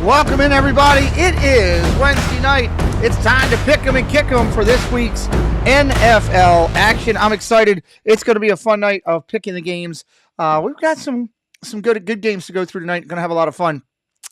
Welcome in, everybody. It is Wednesday night. It's time to pick 'em and kick 'em for this week's NFL action. I'm excited. It's going to be a fun night of picking the games. We've got some good games to go through tonight. Going to have a lot of fun.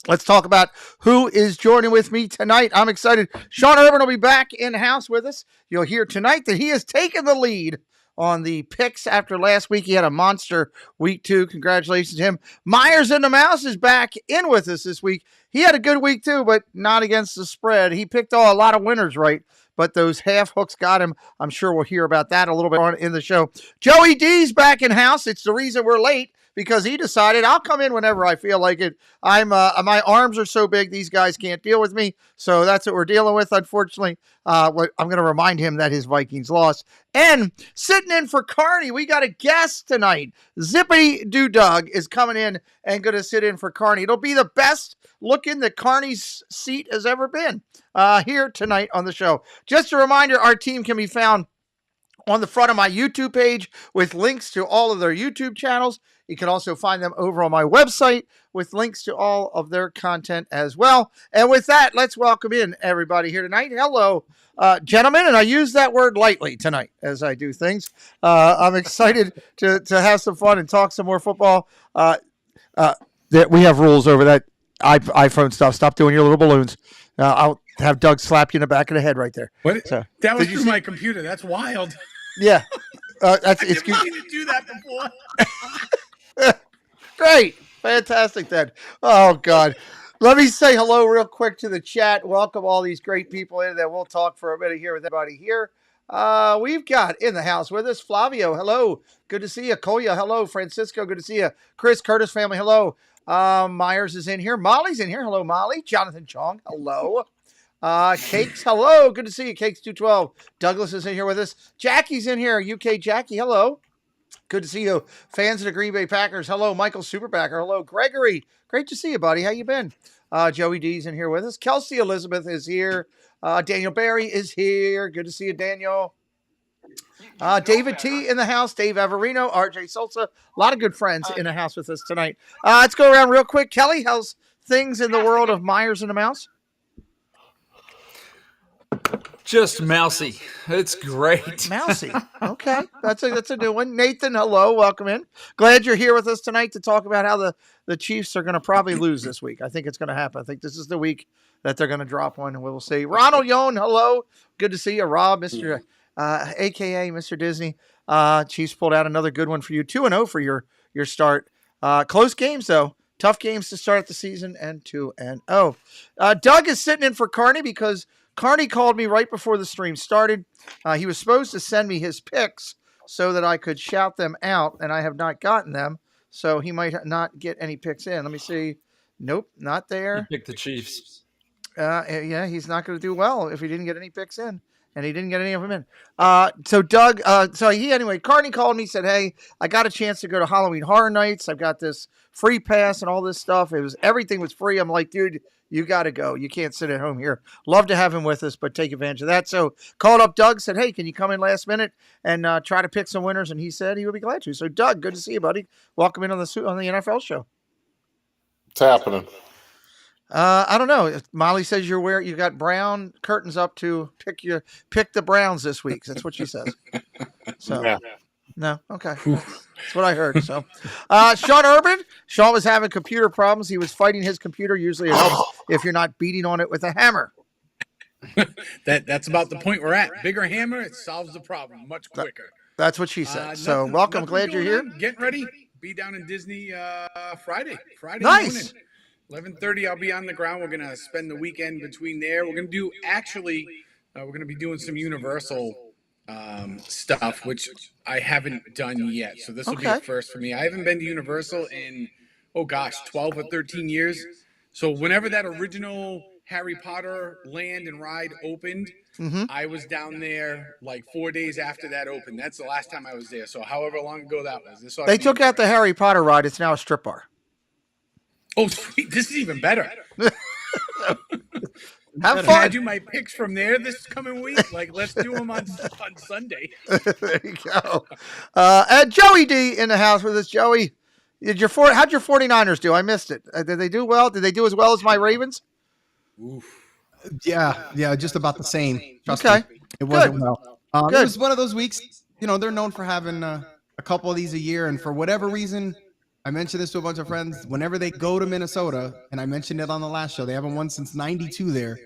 Let's talk about who is joining with me tonight. I'm excited. Sean Urban will be back in the house with us. You'll hear tonight that he has taken the lead on the picks after last week. He had a monster week 2. Congratulations to him. Myers and the Mouse is back in with us this week. He had a good week too, but not against the spread. He picked a lot of winners right, but those half hooks got him. I'm sure we'll hear about that a little bit on in the show. Joey D's back in house. It's the reason we're late, because he decided I'll come in whenever I feel like it. My arms are so big, these guys can't deal with me. So that's what we're dealing with, unfortunately. I'm going to remind him that his Vikings lost. And sitting in for Carney, we got a guest tonight. Zippity Doo Doug is coming in and going to sit in for Carney. It'll be the best looking that Carney's seat has ever been here tonight on the show. Just a reminder, our team can be found on the front of my YouTube page with links to all of their YouTube channels. You can also find them over on my website with links to all of their content as well. And with that, let's welcome in everybody here tonight. Hello, gentlemen, and I use that word lightly tonight as I do things. I'm excited to have some fun and talk some more football. That we have rules over that iPhone stuff. Stop doing your little balloons. I'll have Doug slap you in the back of the head right there. What? So, that was through my computer. That's wild. Yeah. It's good. I didn't do that before. Great. Fantastic then. Oh, God. Let me say hello real quick to the chat. Welcome all these great people in that we'll talk for a minute here with everybody here. We've got in the house with us Flavio. Hello. Good to see you. Koya. Hello. Francisco. Good to see you. Chris Curtis family. Hello. Myers is in here. Molly's in here. Hello, Molly. Jonathan Chong. Hello. Cakes. Hello. Good to see you. Cakes 212. Douglas is in here with us. Jackie's in here. UK Jackie. Hello. Good to see you. Fans of the Green Bay Packers. Hello. Michael Superbacker. Hello. Gregory. Great to see you, buddy. How you been? Joey D's in here with us. Kelsey Elizabeth is here. Daniel Barry is here. Good to see you, Daniel. David T in the house. Dave Averino. RJ Sosa. A lot of good friends in the house with us tonight. Let's go around real quick. Kelly, how's things in the world of Myers and the Mouse? Just mousy. It's great. Mousy. Okay. That's a new one. Nathan, hello. Welcome in. Glad you're here with us tonight to talk about how the Chiefs are going to probably lose this week. I think it's going to happen. I think this is the week that they're going to drop one, and we'll see. Ronald Yon, hello. Good to see you. Rob, Mr. a.k.a. Mr. Disney. Chiefs pulled out another good one for you. 2-0 for your start. Close games, though. Tough games to start the season, and 2-0. Doug is sitting in for Carney because Carney called me right before the stream started. He was supposed to send me his picks so that I could shout them out, and I have not gotten them, so he might not get any picks in. Let me see. Nope, not there. He picked the Chiefs. Yeah, he's not going to do well if he didn't get any picks in, and he didn't get any of them in. So Doug, Carney called me, said, hey, I got a chance to go to Halloween Horror Nights. I've got this free pass and all this stuff. Everything was free. I'm like, dude, You got to go. You can't sit at home here. Love to have him with us, but take advantage of that. So called up Doug, said, hey, can you come in last minute and try to pick some winners? And he said he would be glad to. So, Doug, good to see you, buddy. Welcome in on the NFL show. It's happening. I don't know. Molly says you got brown curtains up to pick the Browns this week. That's what she says. So Yeah. no, okay. That's what I heard. So Sean Urban. Sean was having computer problems. He was fighting his computer. Usually it helps if you're not beating on it with a hammer. That's about the point we're at. Bigger hammer, it solves the problem much quicker. That's what she said. So welcome. Glad you're here. Getting ready. Be down in Disney Friday Nice. morning. 11:30, I'll be on the ground. We're going to spend the weekend between there. We're going to we're going to be doing some Universal stuff, which I haven't done yet. So this will be a first for me. I haven't been to Universal in, 12 or 13 years. So whenever that original Harry Potter land and ride opened, I was down there like 4 days after that opened. That's the last time I was there. So however long ago that was. They took out the Harry Potter ride. It's now a strip bar. Oh, sweet. This is even better. Have Can I fun. do my picks from there this coming week? Like, let's do them on Sunday. There you go. And Joey D in the house with us. Joey, how'd your 49ers do? I missed it. Did they do well? Did they do as well as my Ravens? Oof. Yeah, just about the same. Trust Okay. me. It wasn't well. It Good. was one of those weeks, they're known for having a couple of these a year, and for whatever reason, I mentioned this to a bunch of friends, whenever they go to Minnesota, and I mentioned it on the last show, they haven't won since 92 there.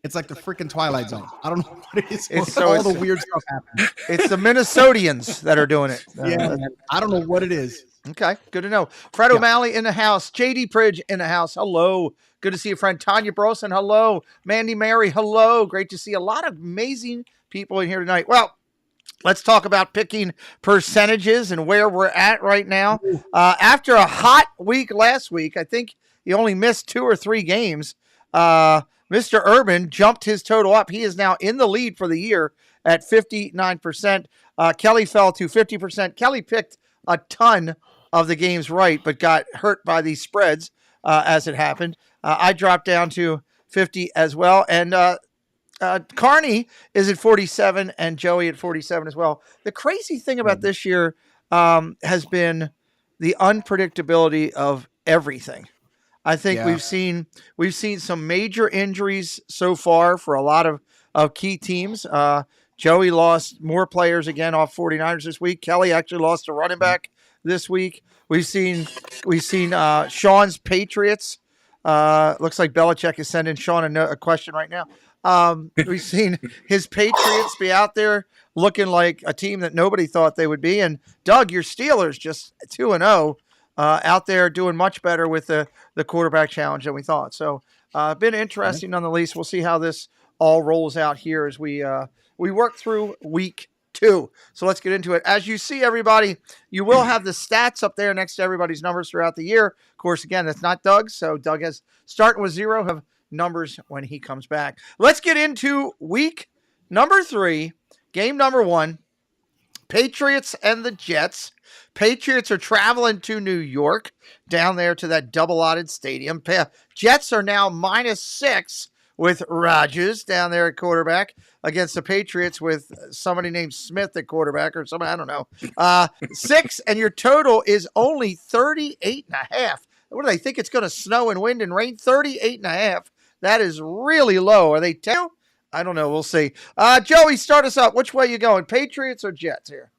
It's like the freaking Twilight Zone. I don't know what it is. All the weird stuff happens. It's the Minnesotians that are doing it. Yeah, I don't know what it is. Okay, good to know. Fred O'Malley in the house. JD Pridge in the house. Hello. Good to see you, friend. Tanya Brosen. Hello. Mandy Mary. Hello. Great to see a lot of amazing people in here tonight. Well, let's talk about picking percentages and where we're at right now. After a hot week last week, I think he only missed 2 or 3 games. Mr. Urban jumped his total up. He is now in the lead for the year at 59%. Kelly fell to 50%. Kelly picked a ton of the games right, but got hurt by these spreads as it happened. I dropped down to 50 as well. And Carney is at 47 and Joey at 47 as well. The crazy thing about this year has been the unpredictability of everything. I think we've seen some major injuries so far for a lot of key teams. Joey lost more players again off 49ers this week. Kelly actually lost a running back this week. We've seen Sean's Patriots. Looks like Belichick is sending Sean a question right now. We've seen his Patriots be out there looking like a team that nobody thought they would be. And Doug, your Steelers just 2-0 out there doing much better with the quarterback challenge than we thought. So been interesting nonetheless. We'll see how this all rolls out here as we work through week 2. So let's get into it. As you see, everybody, you will have the stats up there next to everybody's numbers throughout the year. Of course, again, that's not Doug's. So Doug has starting with 0, have numbers when he comes back. Let's get into week number 3, game number 1, Patriots and the Jets. Patriots are traveling to New York, down there to that double-otted stadium. Jets are now -6 with Rodgers down there at quarterback against the Patriots with somebody named Smith at quarterback or somebody, I don't know. 6, and your total is only 38.5. What do they think it's going to snow and wind and rain? 38.5. That is really low. Are they 10? I don't know. We'll see. Joey, start us up. Which way you going, Patriots or Jets here?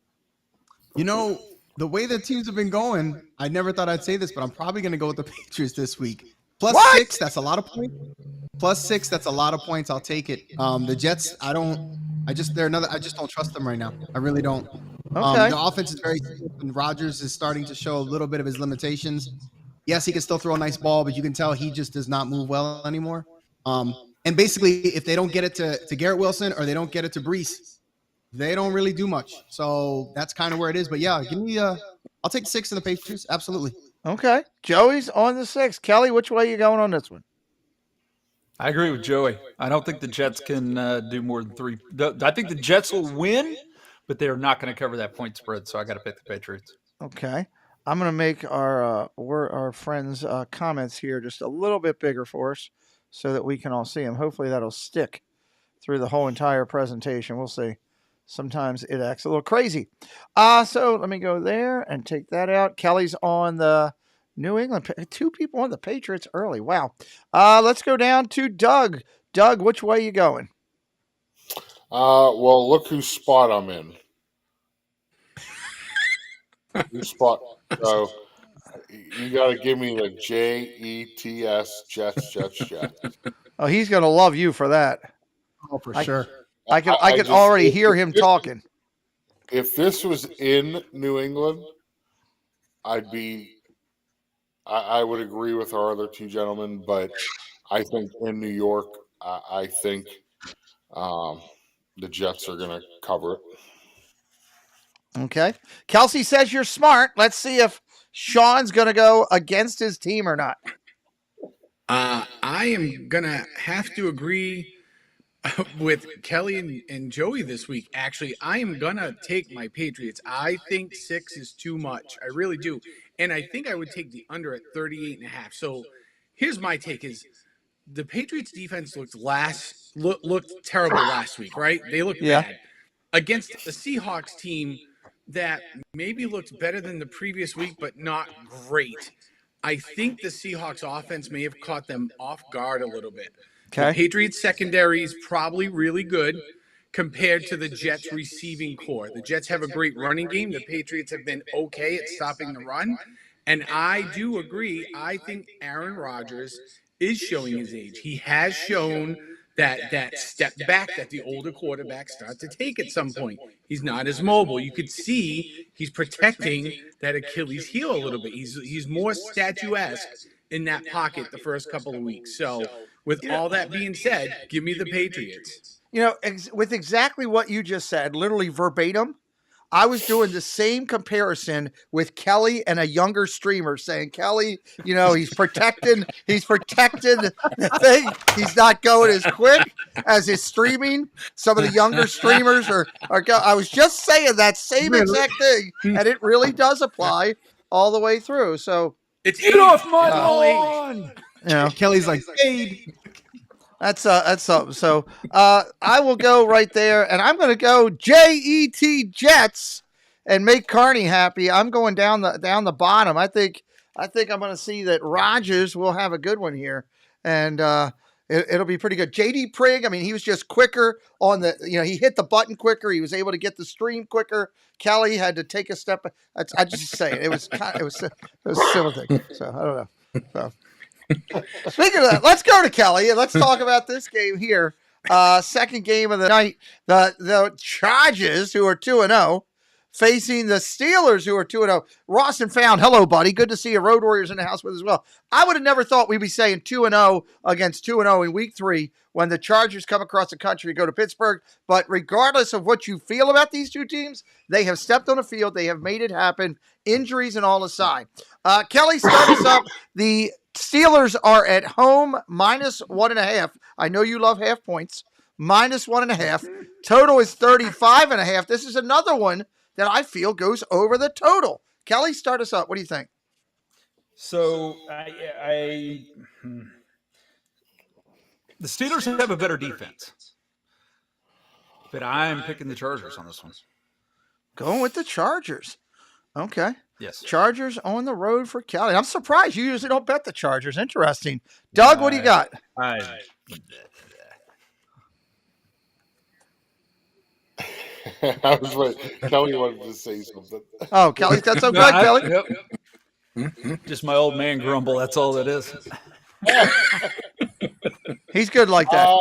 The way the teams have been going, I never thought I'd say this, but I'm probably going to go with the Patriots this week. Plus What? 6, that's a lot of points. Plus 6, that's a lot of points. I'll take it. The Jets, I just don't trust them right now. I really don't. Okay. The offense is very safe, and Rodgers is starting to show a little bit of his limitations. Yes, he can still throw a nice ball, but you can tell he just does not move well anymore. And basically, if they don't get it to Garrett Wilson or they don't get it to Brees, they don't really do much. So that's kind of where it is. But yeah, give me I'll take 6 in the Patriots. Absolutely. Okay. Joey's on the 6. Kelly, which way you going on this one? I agree with Joey. I don't think the Jets can do more than 3. I think the Jets will win, but they're not going to cover that point spread. So I got to pick the Patriots. Okay. I'm going to make our friends' comments here just a little bit bigger for us so that we can all see him. Hopefully that'll stick through the whole entire presentation. We'll see. Sometimes it acts a little crazy. So let me go there and take that out. Kelly's on the New England. 2 people on the Patriots early. Wow. Let's go down to Doug. Doug, which way you going? Well, look whose spot I'm in. Whose spot? So you got to give me the Jets, Jets. Oh, he's going to love you for that. Oh, for sure. I can already hear him talking. If this was in New England, I would agree with our other 2 gentlemen, but I think in New York, I think the Jets are going to cover it. Okay. Kelsey says you're smart. Let's see if Sean's going to go against his team or not. I am going to have to agree with Kelly and Joey this week. Actually, I am going to take my Patriots. I think 6 is too much. I really do. And I think I would take the under at 38.5. So here's my take is the Patriots defense looked terrible last week, right? They looked bad against a Seahawks team that maybe looked better than the previous week, but not great. I think the Seahawks offense may have caught them off guard a little bit. Okay. The Patriots secondary is probably really good compared to the Jets receiving core. The Jets have a great running game. The Patriots have been okay at stopping the run. And I do agree. I think Aaron Rodgers is showing his age. He has shown that step back that the older quarterbacks start to take at some point. He's not as mobile. You could see he's protecting that Achilles heel a little bit. He's more statuesque in that pocket the first couple of weeks. So with all that being said, give me the Patriots. You know, with exactly what you just said, literally verbatim, I was doing the same comparison with Kelly and a younger streamer saying, Kelly, you know, he's protecting the thing. He's not going as quick as his streaming. Some of the younger streamers are I was just saying that same exact thing, and it really does apply all the way through. So It's Get off my lawn! you know, Kelly's like, hey, that's something. So I will go right there, and I'm going to go Jets and make Carney happy. I'm going down the bottom. I think I'm going to see that Rodgers will have a good one here, and it'll be pretty good. JD Prig, I mean, he was just quicker on the. You know, he hit the button quicker. He was able to get the stream quicker. Kelly had to take a step. I just say it was a silly thing. So I don't know. So. Speaking of that, let's go to Kelly and let's talk about this game here. Second game of the night. The Chargers, who are 2-0, facing the Steelers, who are 2-0. Ross and Found, hello, buddy. Good to see you. Road Warriors in the house with us as well. I would have never thought we'd be saying 2-0 against 2-0 in week 3 when the Chargers come across the country to go to Pittsburgh. But regardless of what you feel about these two teams, they have stepped on the field. They have made it happen. Injuries and all aside. Kelly, start us up. The Steelers are at home -1.5. I know you love half points. -1.5. Total is 35.5. This is another one that I feel goes over the total. Kelly, start us up. What do you think? So the Steelers have a better defense, but I'm picking the Chargers on this one. Going with the Chargers. Okay. Yes. Chargers on the road for Kelly. I'm surprised. You usually don't bet the Chargers. Interesting. Doug, what do you got? I was waiting. Kelly wanted to say something. Oh, Kelly's got some good, Kelly. Yep. Just my old man grumble. That's all it is. He's good like that.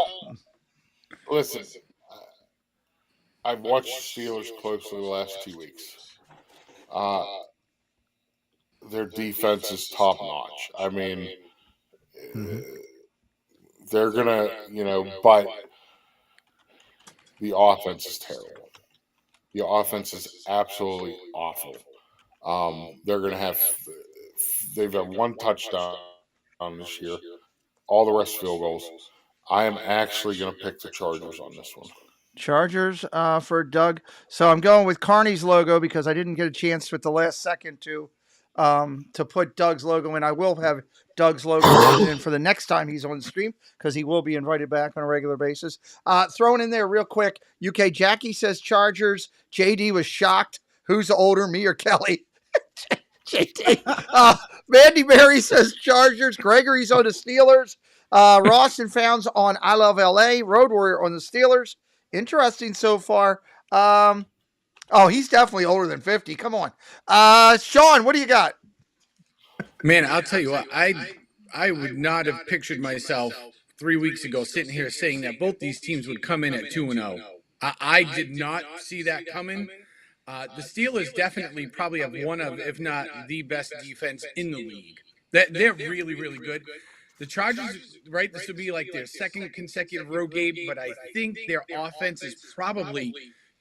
Listen, I've watched Steelers closely the last 2 weeks. Their defense is top notch. I mean, they're gonna, but the offense is terrible. The offense is absolutely awful. They've had 1 touchdown this year. All the rest field goals. I am actually going to pick the Chargers on this one. Chargers for Doug. So I'm going with Carney's logo because I didn't get a chance with the last second to put Doug's logo in. I will have Doug's logo in for the next time he's on the stream because he will be invited back on a regular basis. Throwing in there real quick, UK Jackie says Chargers. JD was shocked. Who's older, me or Kelly? JD. Mandy Mary says Chargers. Gregory's on the Steelers. Ross and Founds on I Love LA. Road Warrior on the Steelers. Interesting so far. He's definitely older than 50. Come on. Sean, what do you got? Man, I'll tell you what, I would not have pictured myself 3 weeks ago sitting here saying that both these teams would come in at 2-0. I did not see that coming. The Steelers definitely probably have one of, if not the best defense in the league. They're really, really good. The Chargers, right, this would be like their second consecutive road game, but I think their offense is probably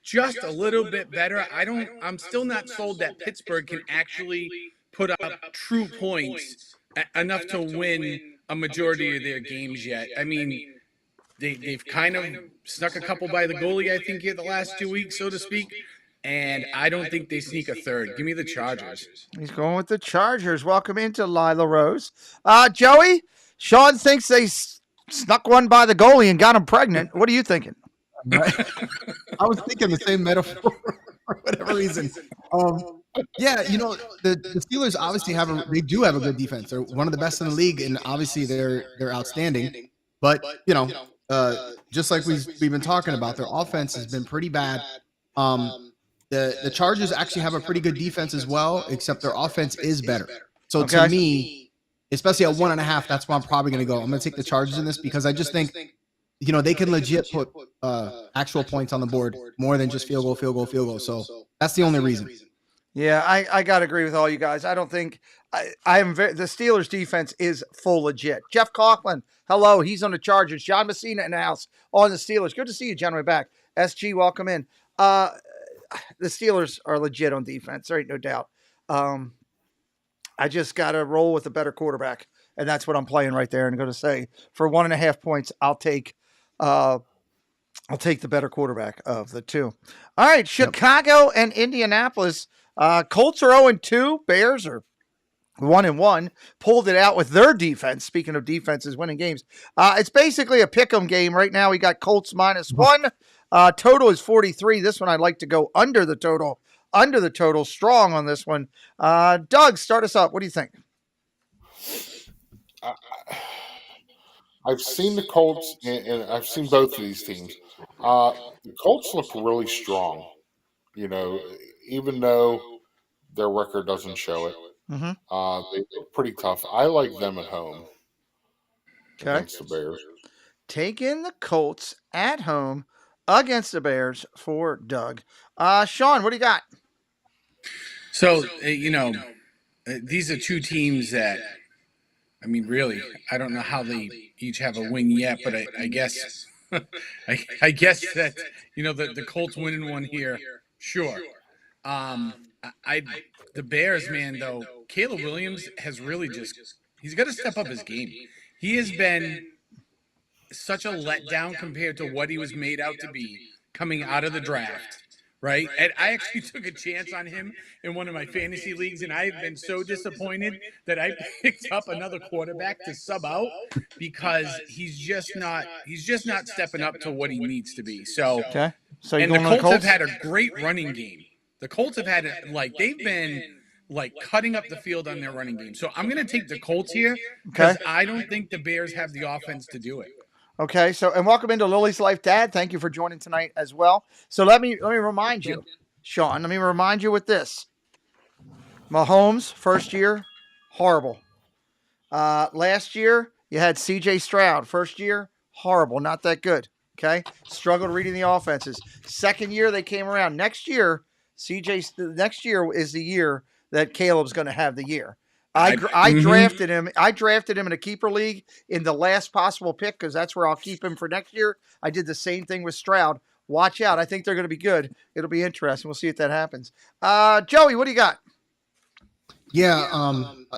just a little bit better. I'm still not sold that Pittsburgh can actually put up true points enough to win a majority of their games yet. I mean, they've kind of snuck a couple by the goalie, I think, here the last 2 weeks, so to speak. And I don't think they sneak a third. Give me the Chargers. He's going with the Chargers. Welcome into Lila Rose. Joey, Sean thinks they snuck one by the goalie and got him pregnant. What are you thinking? Right. I was thinking the same metaphor for whatever reason. Yeah, the Steelers obviously they do have a good defense. They're one of the best in the league, and obviously they're outstanding. But just like we've been talking about, their offense has been pretty bad. The Chargers actually have a pretty good defense as well, except their offense is better. So to me, especially at 1.5, that's why I'm probably going to go. I'm going to take the Chargers in this because I just think, they can legit put actual points on the board more than just field goal. So that's the only reason. Yeah, I got to agree with all you guys. I don't think the Steelers defense is full legit. Jeff Coughlin, hello. He's on the Chargers. John Messina in the house on the Steelers. Good to see you, gentlemen, back. SG, welcome in. The Steelers are legit on defense. There ain't no doubt. I just got to roll with a better quarterback, and that's what I'm playing right there. And I'm going to say for 1.5 points, I'll take the better quarterback of the two. All right, Chicago and Indianapolis. Colts are 0-2. Bears are 1-1. Pulled it out with their defense. Speaking of defenses winning games, it's basically a pick'em game right now. We got Colts -1. Total is 43. This one I'd like to go under the total. Under the total, strong on this one. Doug, start us up. What do you think? I've seen the Colts, and I've seen both of these teams. The Colts look really strong, even though their record doesn't show it. Mm-hmm. They look pretty tough. I like them at home against the Bears. Taking the Colts at home against the Bears for Doug. Sean, what do you got? So, these are two teams that, I mean, really, I don't know how they each have a win yet, but I guess I guess that, the Colts winning one here, sure. The Bears, man, though, Caleb Williams has really he's got to step up his game. He has been such a letdown compared to what he was made out to be coming out of the draft, right? And I actually took a chance on him in one of my fantasy leagues, and I have been so disappointed that I picked up another quarterback to sub out because he's just not stepping up to what he needs to be. So, So and the Colts have had a great running game. The Colts have had they've been cutting up the field on their running game. So I'm going to take the Colts here because I don't think the Bears have the offense to do it. Okay, and welcome into Lily's Life, Dad. Thank you for joining tonight as well. So let me remind you, Sean, with this. Mahomes, first year, horrible. Last year, you had C.J. Stroud. First year, horrible, not that good. Okay, struggled reading the offenses. Second year, they came around. Next year is the year that Caleb's going to have the year. I drafted him. I drafted him in a keeper league in the last possible pick because that's where I'll keep him for next year. I did the same thing with Stroud. Watch out. I think they're going to be good. It'll be interesting. We'll see if that happens. Joey, what do you got? Yeah,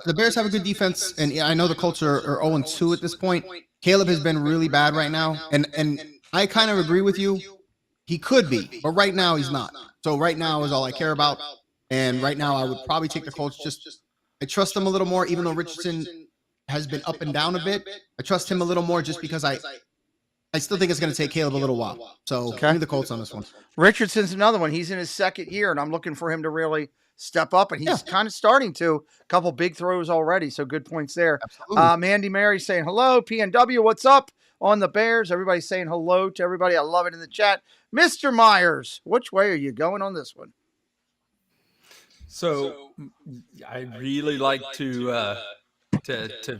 the Bears have a good defense, and I know the Colts are 0-2 at this point. Caleb has been really bad right now, and I kind of agree with you. He could be, but right now he's not. So right now is all I care about, and right now I would probably take the Colts. I trust them a little more, even though Richardson has been up and down a bit. I trust him a little more just because I still think it's going to take Caleb a little while. So give me the Colts on this one. Richardson's another one. He's in his second year, and I'm looking for him to really step up, and he's kind of starting to. A couple big throws already, so good points there. Mandy Mary saying hello. PNW, what's up on the Bears? Everybody's saying hello to everybody. I love it in the chat. Mr. Myers, which way are you going on this one? So I really like to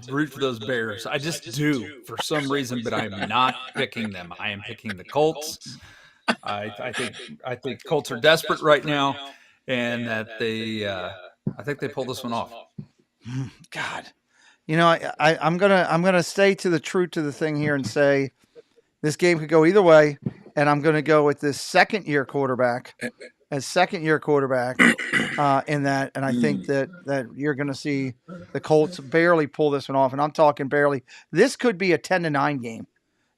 root for those Bears. I just do for some reason, but I'm not picking them. I am picking the Colts. I think Colts are desperate right now, and that I think they pull this one off. God, I'm gonna stay to the true to the thing here and say this game could go either way, and I'm gonna go with this second year quarterback in that, and I think that you're gonna see the Colts barely pull this one off, and I'm talking barely. This could be a 10-9 game,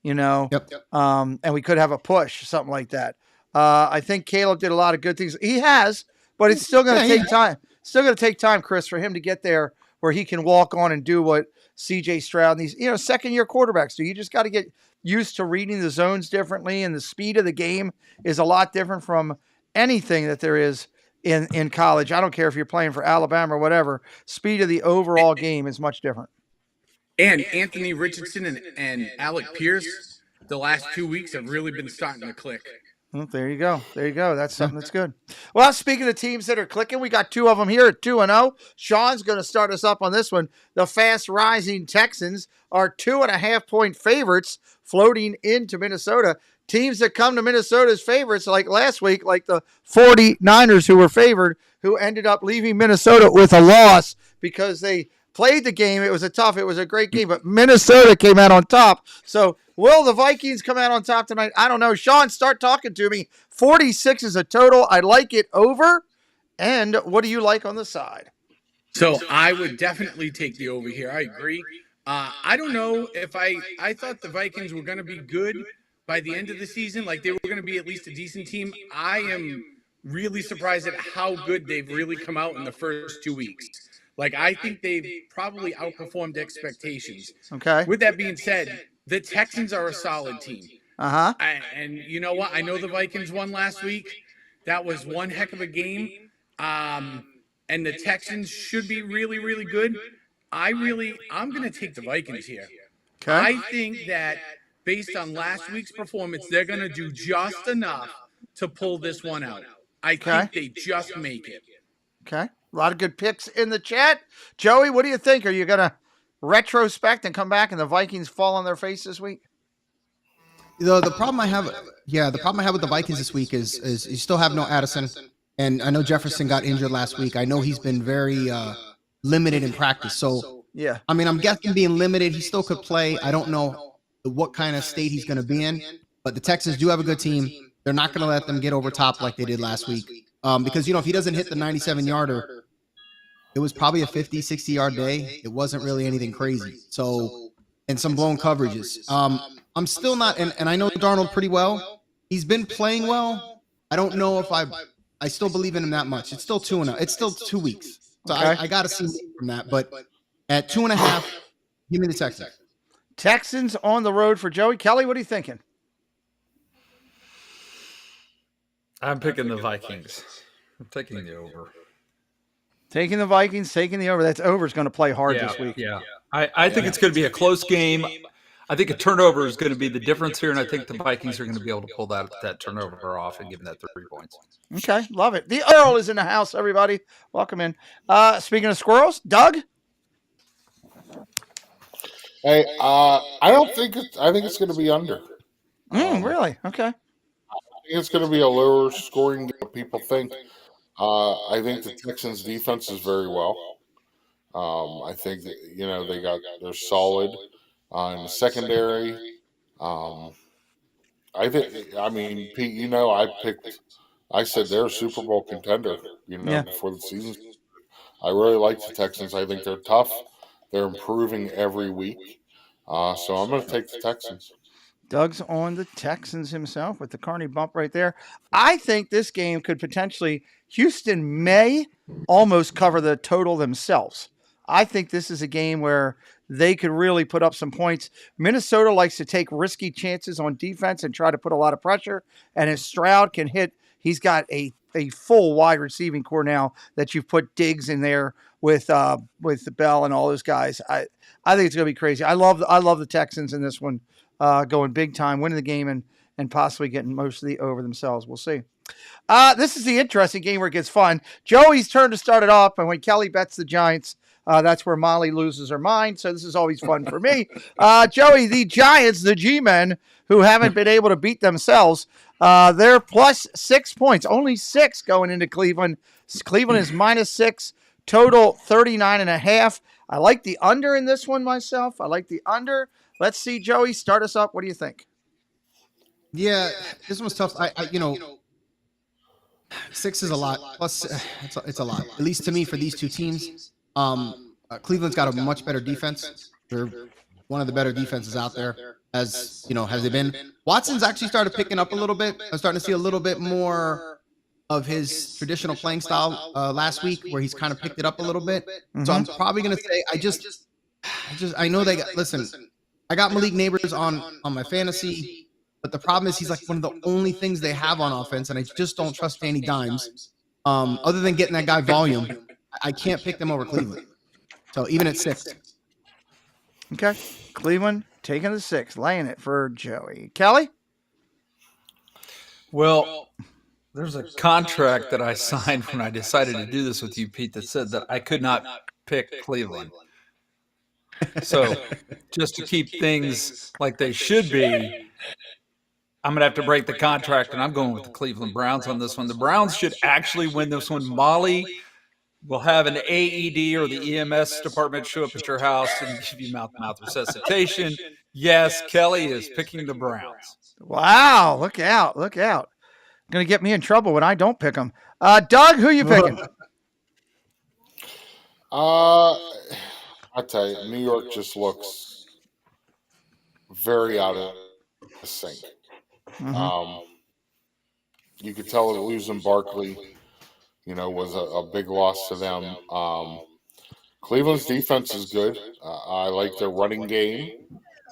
and we could have a push, something like that. I think Caleb did a lot of good things. He has, but it's still going to take time. Still going to take time, Chris, for him to get there where he can walk on and do what C.J. Stroud and these, second-year quarterbacks do. You just got to get used to reading the zones differently, and the speed of the game is a lot different from anything that there is in college. I don't care if you're playing for Alabama or whatever. Speed of the overall game is much different. And Anthony Richardson and Alec Pierce, the last 2 weeks have really been starting to click. Well, there you go. That's something that's good. Well, speaking of teams that are clicking, we got two of them here at 2-0. Sean's going to start us up on this one. The fast-rising Texans are 2.5-point favorites floating into Minnesota. Teams that come to Minnesota as favorites, like last week, like the 49ers who were favored, who ended up leaving Minnesota with a loss because they played the game. It was a great game, but Minnesota came out on top. So will the Vikings come out on top tonight? I don't know. Sean, start talking to me. 46 is a total. I like it over. And what do you like on the side? So I would definitely take the over here. I agree. I don't know if I thought the Vikings were going to be good by the end of the season. Like they were going to be at least a decent team. I am really surprised at how good they've really come out in the first 2 weeks. Like, I think they've probably outperformed expectations. Okay. With that being said, the Texans are a solid team. Uh-huh. And you know what? I know the Vikings won last week. That was one heck of a game. And the Texans should be really, really good. I'm going to take the Vikings here. Okay. I think that based on last week's performance, they're going to do just enough to pull this one out. I think they just make it. Okay. A lot of good picks in the chat. Joey, what do you think? Are you going to retrospect and come back and the Vikings fall on their face this week? The problem I have with the Vikings this week is you still have no Addison, and I know Jefferson got injured last week. I know he's been very limited in practice. So yeah, I mean, I'm guessing being limited, he still could play. I don't know what kind of state he's going to be in, but the Texans do have a good team. They're not going to let them get over top like they did last week. Because, if he doesn't hit the 97-yarder, it was probably a 50, 60-yard day. It wasn't really anything crazy. So, and some blown coverages. I'm still not, and I know Darnold pretty well. He's been playing well. I don't know if I still believe in him that much. It's still 2-0. It's still 2 weeks. So I got to see more from that. But at 2.5, give me the Texans. Texans on the road for Joey. Kelly, what are you thinking? I'm picking the Vikings. I'm taking the over. Taking the Vikings, taking the over. That's over is going to play hard this week. Yeah. I think it's going to be a close game. I think a turnover is going to be the difference here, and I think the Vikings are going to be able to pull that turnover off and give them that 3 points. Okay, love it. The Earl is in the house, everybody. Welcome in. Speaking of squirrels, Doug? Hey, I think it's going to be under. Really? Okay. I think it's going to be a lower scoring game than people think. I think the Texans' defense is very well. I think that, they're solid in the secondary. Pete, I said they're a Super Bowl contender, before the season. I really like the Texans. I think they're tough. They're improving every week. So I'm going to take the Texans. Doug's on the Texans himself with the Carney bump right there. I think this game could potentially, Houston may almost cover the total themselves. I think this is a game where they could really put up some points. Minnesota likes to take risky chances on defense and try to put a lot of pressure. And if Stroud can hit, he's got a full wide receiving core now that you've put Diggs in there with the Bell and all those guys. I think it's going to be crazy. I love the Texans in this one, going big time, winning the game and possibly getting most of the over themselves. We'll see. This is the interesting game where it gets fun. Joey's turn to start it off, and when Kelly bets the Giants, that's where Molly loses her mind. So this is always fun for me. Joey, the Giants, the G-men, who haven't been able to beat themselves, they're plus 6 points, only 6 going into Cleveland. Cleveland is -6, total 39.5. I like the under in this one myself. I like the under. Let's see, Joey, start us up. What do you think? Yeah, this one's tough. I 6 is a lot. Plus, it's a lot. At least to me for these two teams. Cleveland's got a much better defense. They're one of the better defenses out there. As has they been? Watson's actually started picking up a little bit. I'm starting to see a little bit more of his traditional playing style last week, where he's kind of picked it up a little bit. Mm-hmm. So I'm probably going to say I know they got. Listen, I got Malik Neighbors on my fantasy. But the problem is he's like one of the only things they have on offense, and I just don't trust Danny Dimes. Other than getting that guy volume, I can't pick them over Cleveland. So even at 6. Okay. Cleveland taking the 6, laying it for Joey. Kelly? Well, there's a contract that I signed when I decided to do this with you, Pete, that said that I could not pick Cleveland. So just to keep things like they should be, I'm going to have to break the contract, and I'm going with the Cleveland Browns on this one. The Browns should actually win this one. Molly will have an AED or the EMS department show up at your house and give you mouth-to-mouth resuscitation. Yes, Kelly is picking the Browns. Wow, look out. Going to get me in trouble when I don't pick them. Doug, who are you picking? I tell you, New York just looks very out of sync. Mm-hmm. You could tell that losing Barkley, was a big loss to them. Cleveland's defense is good. I like their running game,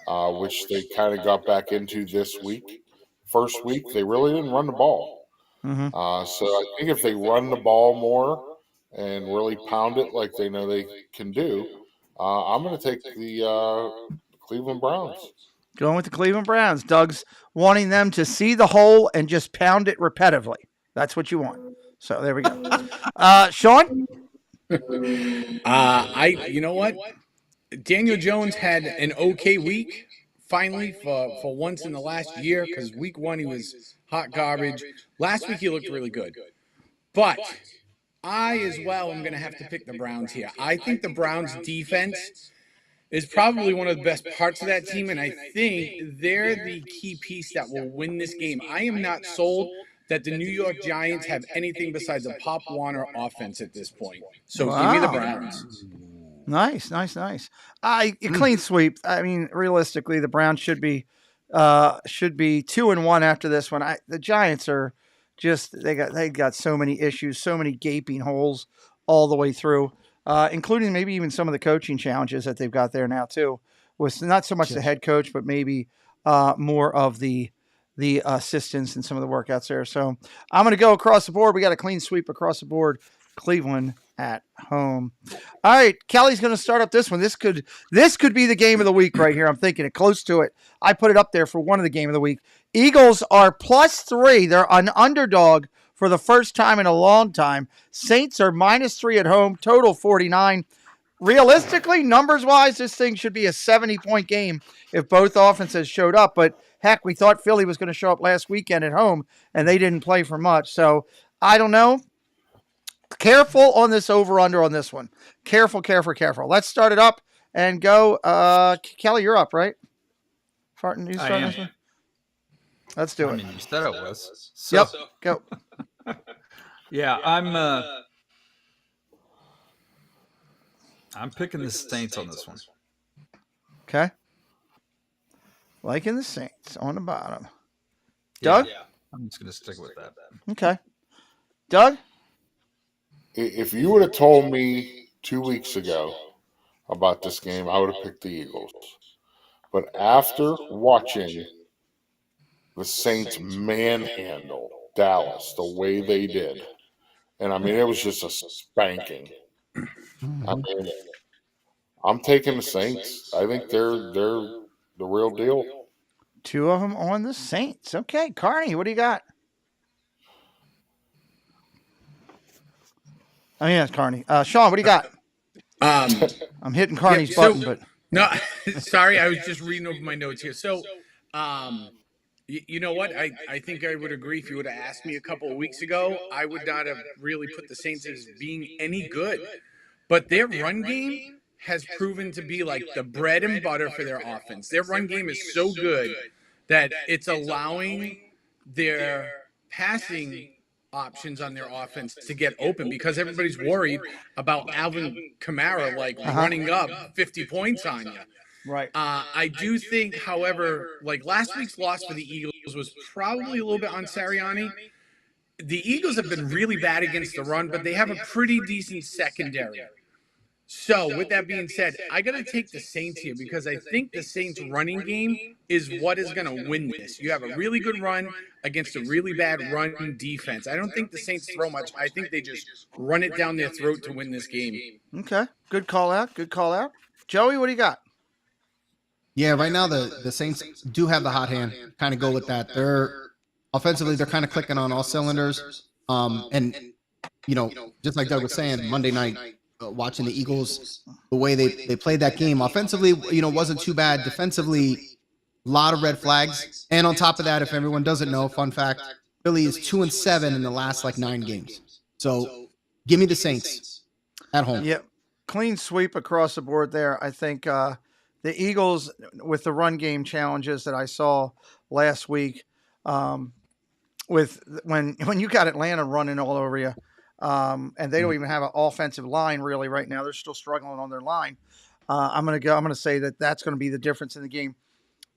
which they kind of got back into this week. First week, they really didn't run the ball. Mm-hmm. So I think if they run the ball more and really pound it like they know they can do, I'm going to take the Cleveland Browns. Going with the Cleveland Browns. Doug's wanting them to see the hole and just pound it repetitively. That's what you want. So there we go. Sean? You know what? Daniel Jones had an okay week, finally, for once in the last year, because week 1 he was hot garbage. Last week he looked really good. But I, as well, am going to have to pick the Browns here. I think the Browns' defense is probably one of the best parts of that team, and I think they're the key piece that will win this game. I am not sold that the New York Giants have anything besides a Pop Warner offense at this point. So give me the Browns. Nice. A clean sweep. I mean, realistically, the Browns should be 2-1 after this one. The Giants are just they got so many issues, so many gaping holes all the way through. Including maybe even some of the coaching challenges that they've got there now too, with not so much the head coach, but maybe more of the assistants and some of the workouts there. So I'm going to go across the board. We got a clean sweep across the board. Cleveland at home. All right, Kelly's going to start up this one. This could be the game of the week right here. I'm thinking it close to it. I put it up there for one of the game of the week. Eagles are +3. They're an underdog for the first time in a long time. Saints are -3 at home, total 49. Realistically, numbers-wise, this thing should be a 70-point game if both offenses showed up. But, heck, we thought Philly was going to show up last weekend at home, and they didn't play for much. So, I don't know. Careful on this over-under on this one. Careful. Let's start it up and go. Kelly, you're up, right? You starting this one? Let's do it. I mean, you said it was. So, yep, go. Yeah, I'm picking the Saints on this one. Okay. Liking the Saints on the bottom. Doug? Yeah. I'm just going to stick with that. Okay. Doug? If you would have told me 2 weeks ago about this game, I would have picked the Eagles. But after watching the Saints manhandle Dallas the way they did, and I mean, it was just a spanking. I mean, I'm taking the Saints. I think they're the real deal. Two of them on the Saints. Okay, Carney, what do you got? Oh, yeah, it's Carney. Sean, what do you got? I'm hitting Carney's button, but no, sorry, I was just reading over my notes here. So, you know what? I think I would agree. If you would have asked me a couple of weeks ago, I would not have really put the Saints as being any good. But their run game has proven to be like the bread and butter for their offense. Their run game is so good that it's allowing their passing options on their offense to get open, because everybody's worried about Alvin Kamara running up 50 points on you. right. I do think, however, like last week's loss for the Eagles was probably a little bit on Sirianni. The Eagles have been really bad against the run, but they have a pretty decent secondary. So, with that being said, I got to take the Saints here because I think the Saints' running game is what is going to win this. You have a really good run against a really bad run defense. I don't think the Saints throw much. I think they just run it down their throat to win this game. Okay, good call out. Good call out. Joey, what do you got? Yeah, right now the Saints do have the hot hand. Kind of go with that. They're offensively, they're kind of clicking on all cylinders. And you know, just like Doug was saying, Monday night, watching the Eagles, the way they played that game offensively, wasn't too bad. Defensively, a lot of red flags. And on top of that, if everyone doesn't know, fun fact, Philly is 2-7 in the last 9 games. So give me the Saints at home. Yep. Clean sweep across the board there. I think the Eagles, with the run game challenges that I saw last week, with when you got Atlanta running all over you, and they don't even have an offensive line really right now. They're still struggling on their line. I'm gonna say that's gonna be the difference in the game.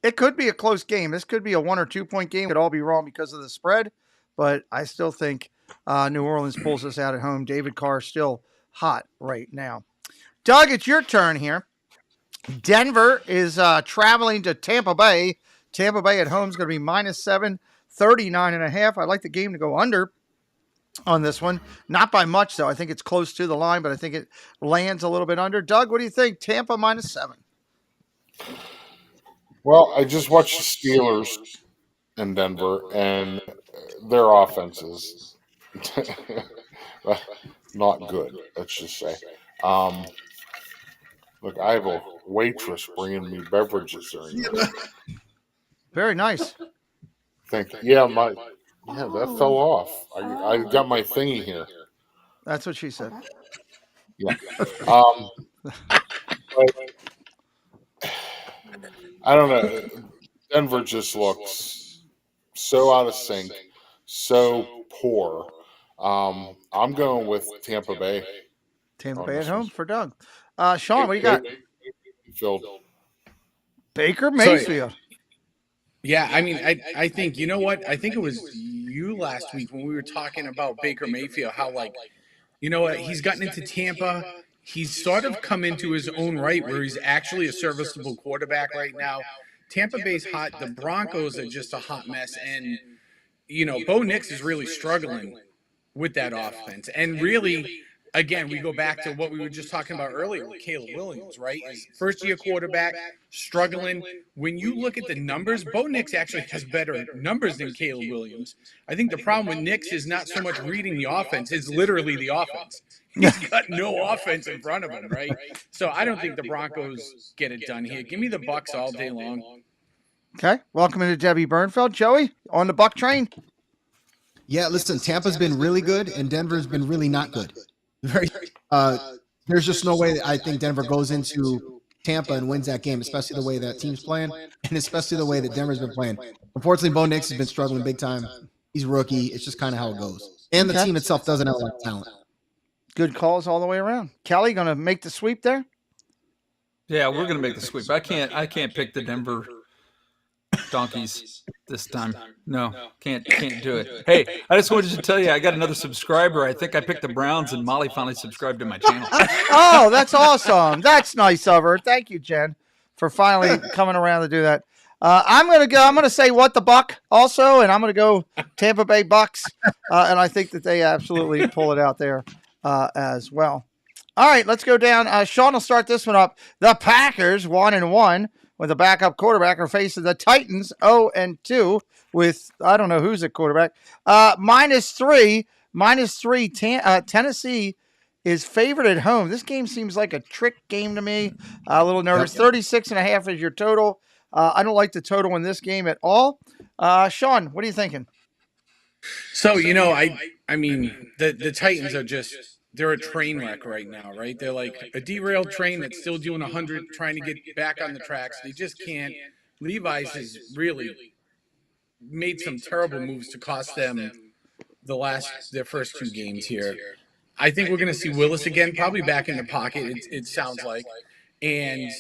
It could be a close game. This could be a 1 or 2 point game. It could all be wrong because of the spread, but I still think New Orleans pulls this out at home. David Carr is still hot right now. Doug, it's your turn here. Denver is traveling to Tampa Bay. Tampa Bay at home is going to be -7, 39.5. I'd like the game to go under on this one. Not by much, though. I think it's close to the line, but I think it lands a little bit under. Doug, what do you think? Tampa -7. Well, I just watched the Steelers in Denver, and their offense is not good, let's just say. Look, I have a waitress bringing me beverages during this. Very nice. Thank you. Yeah, that fell off. I got my thingy here. That's what she said. Yeah. But I don't know. Denver just looks so out of sync, so poor. I'm going with Tampa Bay. Tampa Bay at home for Doug. Sean, what do you got? Phil. Baker Mayfield. Yeah, I mean, I think, you know what? I think it was you last week when we were talking about Baker Mayfield, how, you know what? He's gotten into Tampa. He's sort of come into his own right where he's actually a serviceable quarterback right now. Tampa Bay's hot. The Broncos are just a hot mess. And, Bo Nix is really struggling with that offense. And really, again, we go back to what we were just talking about earlier with Caleb Williams, right? His first-year quarterback, struggling. When you look at the numbers, Bo Nix actually has better numbers than Caleb Williams. I think the problem with Nix is not so much reading the offense, it's literally the offense. He's got no offense in front of him, right? So I don't think the Broncos get it done here. Give me the Bucs all day long. Okay. Welcome into Debbie Bernfeld. Joey, on the Buck train? Yeah, listen, Tampa's been really good, and Denver's been really not good. There's just no way that I think Denver goes into Tampa and wins that game, especially the way that team's playing, and especially the way that Denver's been playing. Unfortunately, Bo Nix has been struggling big time. He's a rookie. It's just kind of how it goes. And the team itself doesn't have a lot of talent. Good calls all the way around. Kelly, going to make the sweep there? Yeah, we're going to make the sweep. I can't pick the Denver donkeys this time. No, can't do it. Hey, I just wanted to tell you, I got another subscriber. I think I picked the Browns, and Molly finally subscribed to my channel. Oh, that's awesome. That's nice of her. Thank you, Jen, for finally coming around to do that. I'm gonna say what the Buck also, and I'm gonna go Tampa Bay Bucks, and I think that they absolutely pull it out there as well. All right, let's go down. Sean will start this one up. The Packers 1-1 with a backup quarterback are facing the Titans 0-2 with I don't know who's at quarterback. -3. Tennessee is favored at home. This game seems like a trick game to me. A little nervous. 36.5 is your total. I don't like the total in this game at all. Sean, what are you thinking? So, I mean, the Titans are they're a train wreck right now, right? They're like a derailed train that's still doing 100, trying to get back on the tracks. They just can't. Levi's has really made some terrible moves to cost them their first 2 games here. I think we're going to see Willis again, probably back in the pocket, it sounds like. And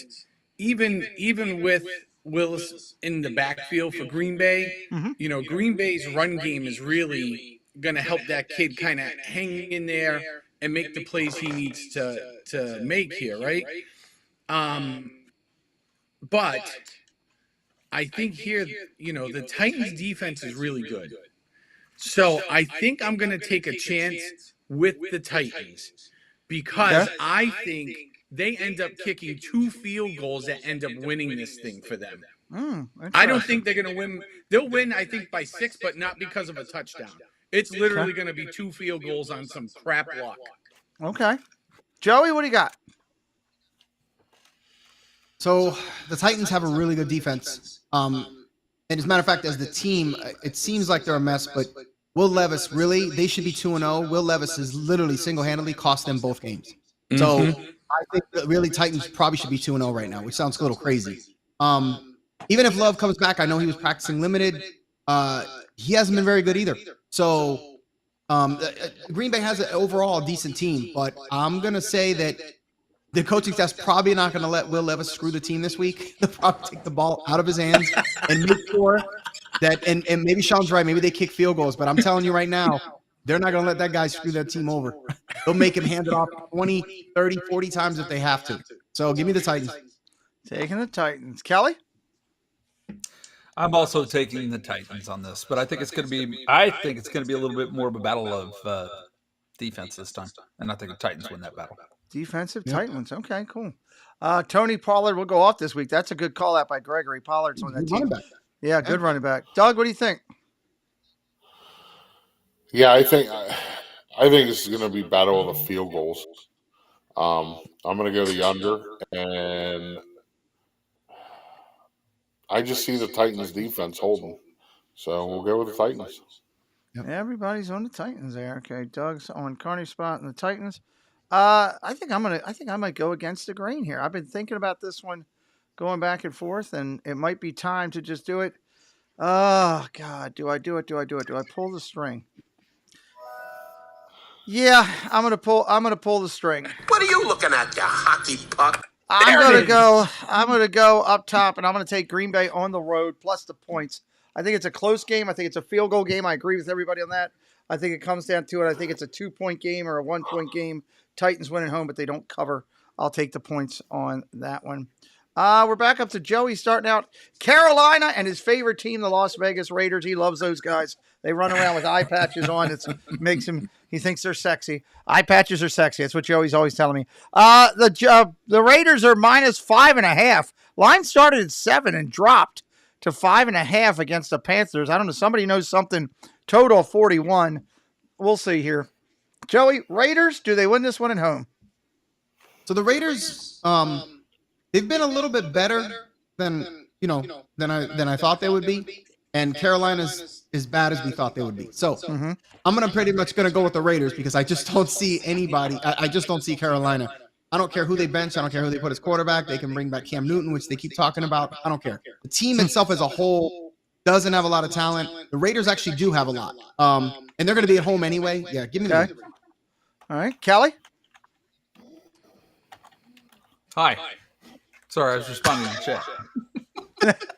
even with Willis in the backfield for Green Bay, Green Bay's run game is really going to help that kid kind of hang in there and make the plays he needs to make here, right? But I think here, the Titans' defense is really good. So I think I'm going to take a chance with the Titans because I think they end up kicking 2 field goals that end up winning this thing for them. I don't think they're going to win. They'll win, I think, by 6, but not because of a touchdown. It's literally going to be 2 field goals on some crap luck. Okay. Joey, what do you got? So the Titans have a really good defense. And as a matter of fact, as the team, it seems like they're a mess, but Will Levis, they should be 2-0. Will Levis has literally single-handedly cost them both games. So I think that really Titans probably should be 2-0 right now, which sounds a little crazy. Even if Love comes back, I know he was practicing limited. He hasn't been very good either. So Green Bay has an overall decent team, but I'm going to say that the coaching staff's probably not going to let Will Levis screw the team this week. They'll probably take the ball out of his hands and make sure that, and maybe Sean's right, maybe they kick field goals, but I'm telling you right now, they're not going to let that guy screw that team over. They'll make him hand it off 20, 30, 40 times if they have to. So give me the Titans. Taking the Titans. Kelly? I'm also taking the Titans on this, but I think it's going to be a little bit more of a battle of defense this time, and I think the Titans win that battle. Defensive Titans. Okay, cool. Tony Pollard will go off this week. That's a good call out by Gregory. Pollard's on that team. Yeah, good running back. Doug, what do you think? Yeah, I think this is going to be battle of the field goals. I'm going to go the under, and I just see the Titans defense holding. So we'll go with the Titans. Yep. Everybody's on the Titans there. Okay, Doug's on Carney's spot in the Titans. I think I might go against the grain here. I've been thinking about this one, going back and forth, and it might be time to just do it. Oh God, do I do it? Do I pull the string? Yeah, I'm gonna pull the string. What are you looking at, you hockey puck? I'm gonna go up top, and I'm gonna take Green Bay on the road plus the points. I think it's a close game. I think it's a field goal game. I agree with everybody on that. I think it comes down to it. I think it's a 2-point game or a 1-point game. Titans win at home, but they don't cover. I'll take the points on that one. We're back up to Joey starting out. Carolina and his favorite team, the Las Vegas Raiders. He loves those guys. They run around with eye patches on. It makes him. He thinks they're sexy. Eye patches are sexy. That's what Joey's always telling me. The Raiders are -5.5. Line started at 7 and dropped to 5.5 against the Panthers. I don't know. Somebody knows something. Total 41. We'll see here. Joey, Raiders, do they win this one at home? So the Raiders, they've been a little bit better than I thought they would be, and Carolina's as bad as we thought they would be. So I'm pretty much gonna go with the Raiders because I just don't see anybody. I just don't see Carolina. I don't care who they bench. I don't care who they put as quarterback. They can bring back Cam Newton, which they keep talking about. I don't care. The team itself as a whole doesn't have a lot of talent. The Raiders actually do have a lot, and they're gonna be at home anyway. Yeah, give me the Raiders. All right, Kelly. Hi. Sorry, I was responding to the chat.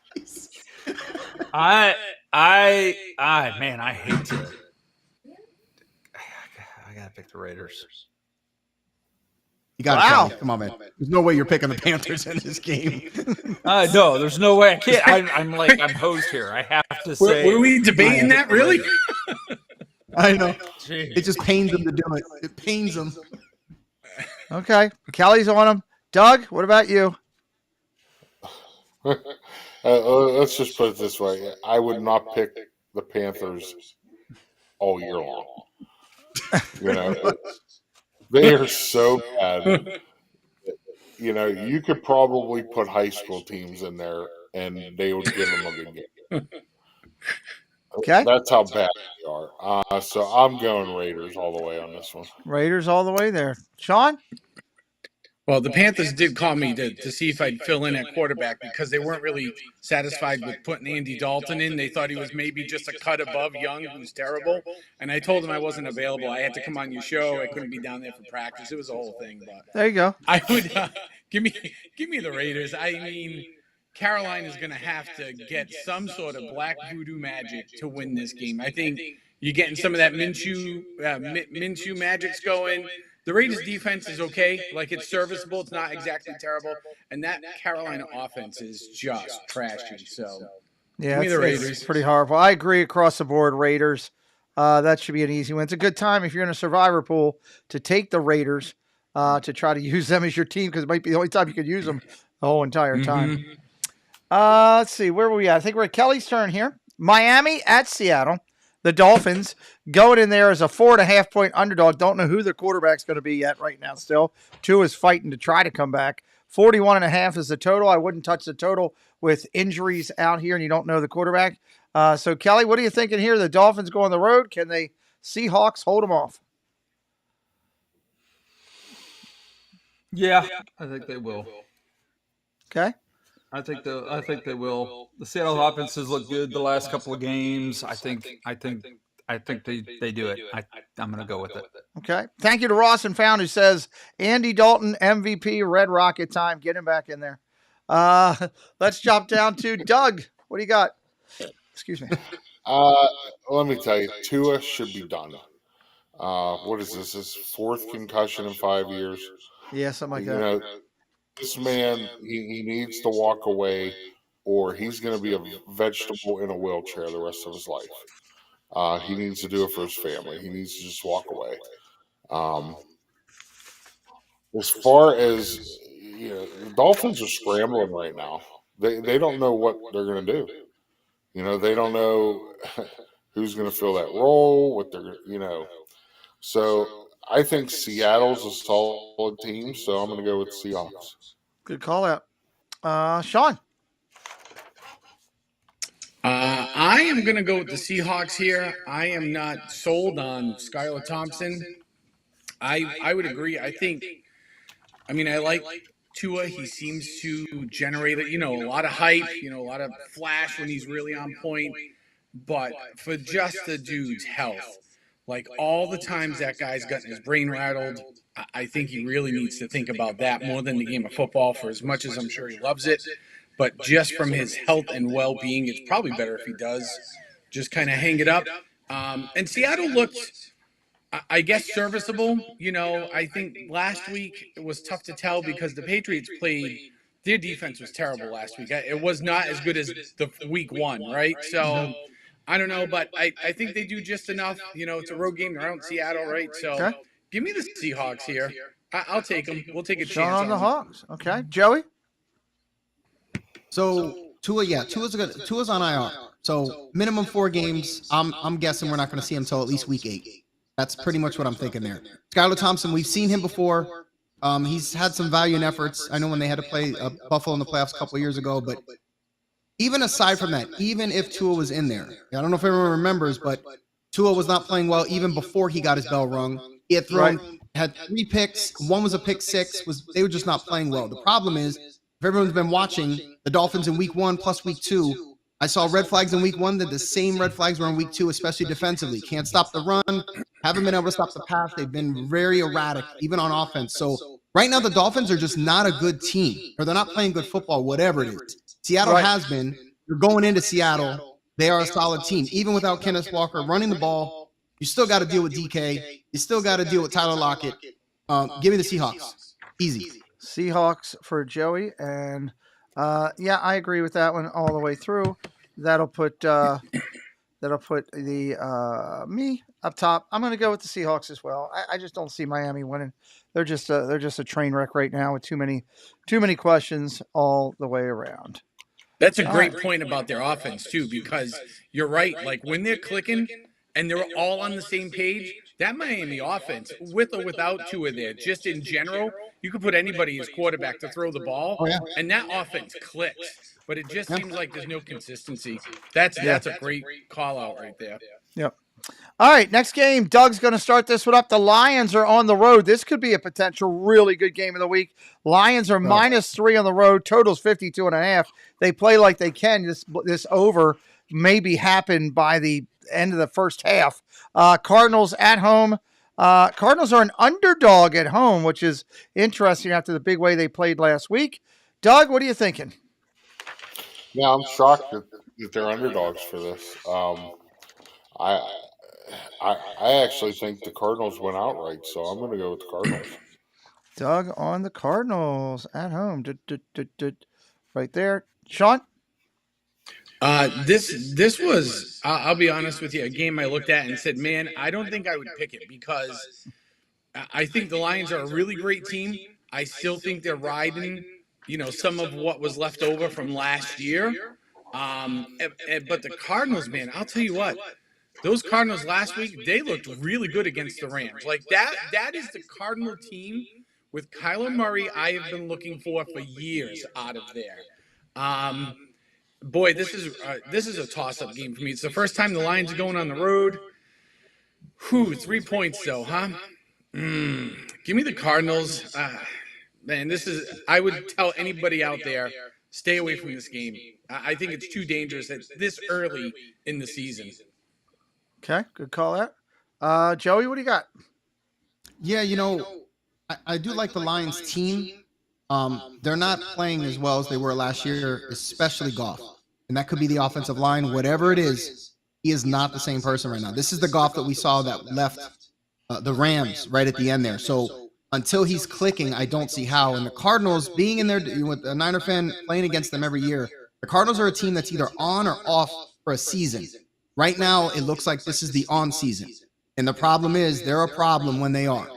Man, I hate to. I gotta pick the Raiders. You got Wow. Kelly. Come on, man. There's no way you're picking the Panthers in this game. No, there's no way I can't. I'm hosed here. I have to say. Were we debating that? Really? I know. Jeez. It just pains them to do it. It pains them. Okay. Kelly's on him. Doug, what about you? Let's just put it this way: I would not pick the Panthers all year long. You know, they are so bad. You know, you could probably put high school teams in there, and they would give them a good game. Okay. That's how bad they are. So I'm going Raiders all the way on this one. Raiders all the way there. Sean? Well, the Panthers did call me to see if I'd fill in at quarterback because they weren't really satisfied with putting Andy Dalton in. They thought he was maybe just a cut above Young, who's terrible. And I told them I wasn't available. I had to come on your show. I couldn't be down there for practice. It was a whole thing. But There you go. I would give me the Raiders. I mean, Carolina is going to have to get some sort of black voodoo magic to win this game. I think you're getting some of that Minshew magic's going. The Raiders' defense is okay. Like, it's serviceable. It's not exactly terrible. And that Carolina offense is just trashy. So, Yeah, give me the it's Raiders. pretty horrible. I agree across the board, Raiders. That should be an easy win. It's a good time if you're in a survivor pool to take the Raiders to try to use them as your team because it might be the only time you could use them the whole entire time. Let's see. Where were we at? I think we're at Kelly's turn here. Miami at Seattle. The Dolphins going in there as a 4.5-point underdog. Don't know who the quarterback's going to be yet right now still. Tua is fighting to try to come back. 41.5 is the total. I wouldn't touch the total with injuries out here and you don't know the quarterback. So, Kelly, what are you thinking here? The Dolphins go on the road. Can the Seahawks hold them off? Yeah, I think they will. Okay. I think they will. The Seattle offenses look good the last couple of games. I think they do it. I'm going to go with it. Okay. Thank you to Ross and Found who says Andy Dalton MVP Red Rocket time. Get him back in there. Let's jump down to Doug. What do you got? Excuse me. Let me tell you, Tua should be done. What is this? His fourth concussion in 5 years. Yeah, something like You that. know, this man, he needs to walk away, or he's going to be a vegetable in a wheelchair the rest of his life. He needs to do it for his family. He needs to just walk away. As far as the Dolphins are scrambling right now. They don't know what they're going to do. They don't know who's going to fill that role. So I think Seattle's a solid team. So I'm going to go with Seahawks. Good call out. Sean. I am going to go with the Seahawks here. I am not sold on Skylar Thompson. I would agree. I like Tua. He seems to generate a lot of hype, a lot of flash when he's really on point. But for just the dude's health, like all the times that guy's gotten his brain rattled, I think he really needs to think about that more than the game of football, for as much as I'm sure he loves it. But just from his health and well-being, it's probably better if he does just kind of hang it up. And Seattle looked, I guess, serviceable. I think last week it was tough to tell because the Patriots played, their defense was terrible last week. It was not as good as the week one, right? So I don't know, but I think they do just enough. It's a road game. They're out in Seattle, right? So give me the Seahawks here. I'll take them. We'll take a chance Sean on the them. Hawks. Okay. Joey? So Tua's on IR. So minimum 4 games. I'm guessing we're not going to see him until at least week 8. That's pretty much what I'm thinking there. Skylar Thompson, we've seen him before. He's had some valiant efforts. I know when they had to play Buffalo in the playoffs a couple of years ago, but even aside from that, even if Tua was in there, I don't know if everyone remembers, but Tua was not playing well even before he got his bell rung. He had 3 picks. One was a pick 6. They were just not playing well. The problem is, if everyone's been watching the Dolphins in week 1 plus week 2, I saw red flags in week 1 that the same red flags were in week 2, especially defensively. Can't stop the run, haven't been able to stop the pass. They've been very erratic, even on offense. So right now, the Dolphins are just not a good team, or they're not playing good football, whatever it is. Seattle has been. you're going into Seattle. They are a solid team. Even without Kenneth Walker running the ball, you still got to deal with DK. You still got to deal with Tyler Lockett. Give me the Seahawks. Easy. Seahawks for Joey. And yeah, I agree with that one all the way through. That'll put the me up top. I'm going to go with the Seahawks as well. I just don't see Miami winning. They're just a train wreck right now with too many questions all the way around. That's a great point about their offense too, because you're right. Like when they're clicking and they're all on the same page, that Miami offense, with or without Tua there, just in general, you could put anybody as quarterback to throw the ball, and that offense clicks. But it just seems like there's no consistency. That's a great call out right there. Yep. All right, next game. Doug's going to start this one up. The Lions are on the road. This could be a potential really good game of the week. Lions are -3 on the road. Total's 52.5. They play like they can. This over maybe happen by the end of the first half. Cardinals at home. Cardinals are an underdog at home, which is interesting after the big way they played last week. Doug, what are you thinking? Yeah, I'm shocked that they're underdogs for this. I actually think the Cardinals went outright, so I'm going to go with the Cardinals. Doug on the Cardinals at home. Right there. Sean? This was, I'll be honest with you, a game I looked at and said, man, I don't think I would pick it because I think the Lions are a really great team. I still think they're riding, some of what was left over from last year. But the Cardinals, man, I'll tell you what, those Cardinals last week, they looked really good against the Rams. Like that is the Cardinal team with Kyler Murray I have been looking for years out of there. Boy, this is a toss-up game for me. It's the first time the Lions are going on the road. 3 points though, huh? Give me the Cardinals. Man, I would tell anybody out there, stay away from this game. I think it's too dangerous at this early in the season. Okay, good call out. Joey, what do you got? Yeah, I do like the Lions team. They're not playing as well as they were last year, especially Goff. And that could be the offensive line. Whatever it is, he is not the same person right now. This is the Goff that we saw that left the Rams right at the end there. So until he's clicking, I don't see how. And the Cardinals, being in there with a Niner fan playing against them every year, the Cardinals are a team that's either on or off for a season. Right now, it looks like this is the on season. And the problem is they're a problem when they are.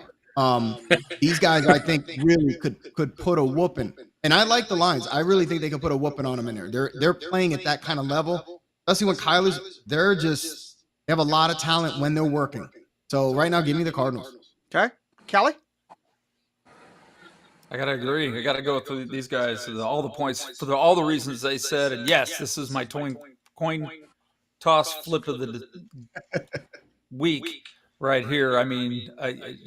These guys, I think, really could put a whooping. And I like the Lions. I really think they could put a whooping on them in there. They're playing at that kind of level. Especially when Kyler's, they have a lot of talent when they're working. So right now, give me the Cardinals. Okay. Kelly? I got to agree. I got to go with these guys. All the points, for all the reasons they said. And yes, this is my coin toss flip of the week right here. I mean,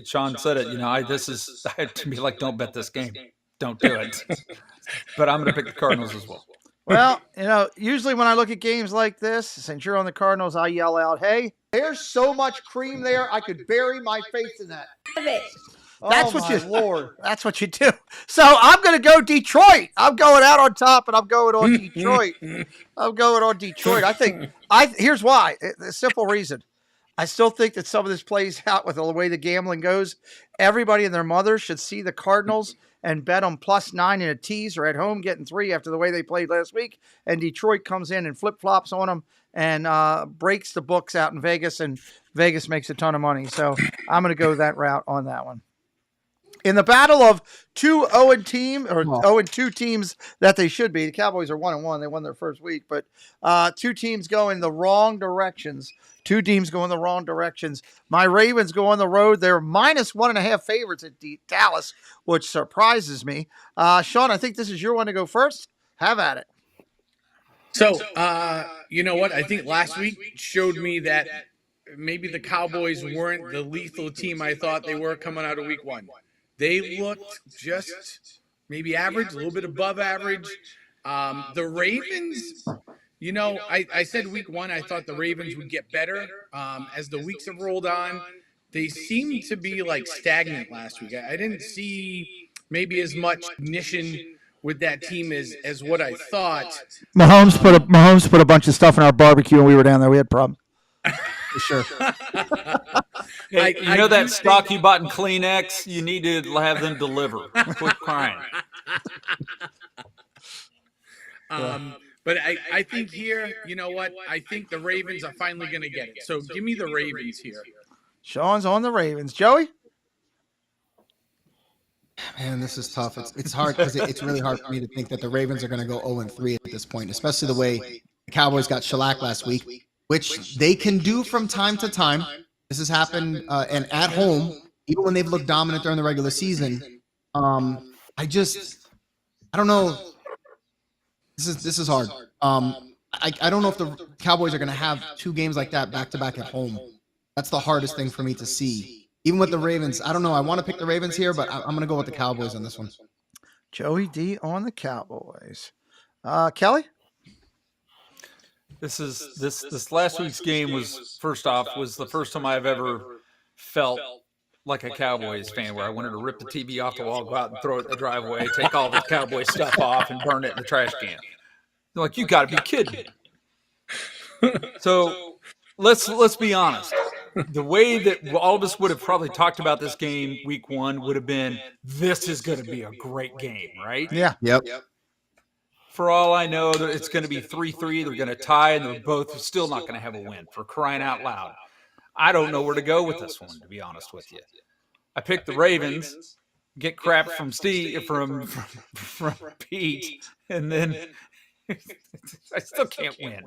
Sean said it. This is to me like, don't bet this game. Don't do it. But I'm going to pick the Cardinals as well. Well, usually when I look at games like this, since you're on the Cardinals, I yell out, "Hey, there's so much cream there, I could bury my face in that." That's what you, Lord. That's what you do. So I'm going to go Detroit. I'm going out on top, and I'm going on Detroit. I think here's why. The simple reason. I still think that some of this plays out with the way the gambling goes. Everybody and their mother should see the Cardinals and bet them +9 in a tease, or at home getting 3 after the way they played last week. And Detroit comes in and flip-flops on them and breaks the books out in Vegas, and Vegas makes a ton of money. So I'm going to go that route on that one. In the battle of 0-2 teams that they should be, the Cowboys are 1-1. They won their first week, but 2 teams go in the wrong directions. 2 teams go in the wrong directions. My Ravens go on the road. They're -1.5 favorites at Dallas, which surprises me. Sean, I think this is your one to go first. Have at it. So, you know what? I think last week showed me that maybe the Cowboys weren't the lethal team I thought they were coming out of week 1. They looked just maybe average, a little bit above average. The Ravens, I said week 1, I thought the Ravens would get better. As the weeks have rolled on, they seemed to be like stagnant last week. I didn't see maybe as much ignition with that team as what I thought. Mahomes put a bunch of stuff in our barbecue when we were down there. We had problems. For sure. Hey, you know that stock you bought in Kleenex? You need to have them deliver. Quit crying. But I think here, you know what? I think the Ravens are finally going to get it. So give me the Ravens here. Sean's on the Ravens. Joey? Man, this is tough. It's hard because it's really hard for me to think that the Ravens are going to go 0-3 at this point, especially the way the Cowboys got shellacked last week, which they can do from time to time. This has happened, and at home, even when they've looked dominant during the regular season. I don't know. This is hard. I don't know if the Cowboys are going to have two games like that back to back at home. That's the hardest thing for me to see. Even with the Ravens, I don't know. I want to pick the Ravens here, but I'm going to go with the Cowboys on this one. Joey D on the Cowboys. Kelly? This last week's game was the first time I've ever felt like a Cowboys fan, where I wanted to rip the TV off the wall, go out and throw it in the driveway, take all the Cowboy stuff off, and burn it in the trash can. They're like, you got to be kidding. So let's be honest. The way that all of us would have probably talked about this game week one would have been, this is going to be a great game, right? Yeah. Yep. For all I know, it's going to be 3-3. They're going to tie, and they're both still not going to have a win, for crying out loud. I don't know where to go with this one, to be honest with you. I picked the Ravens, get crap from Steve, from Pete, and then I still can't win.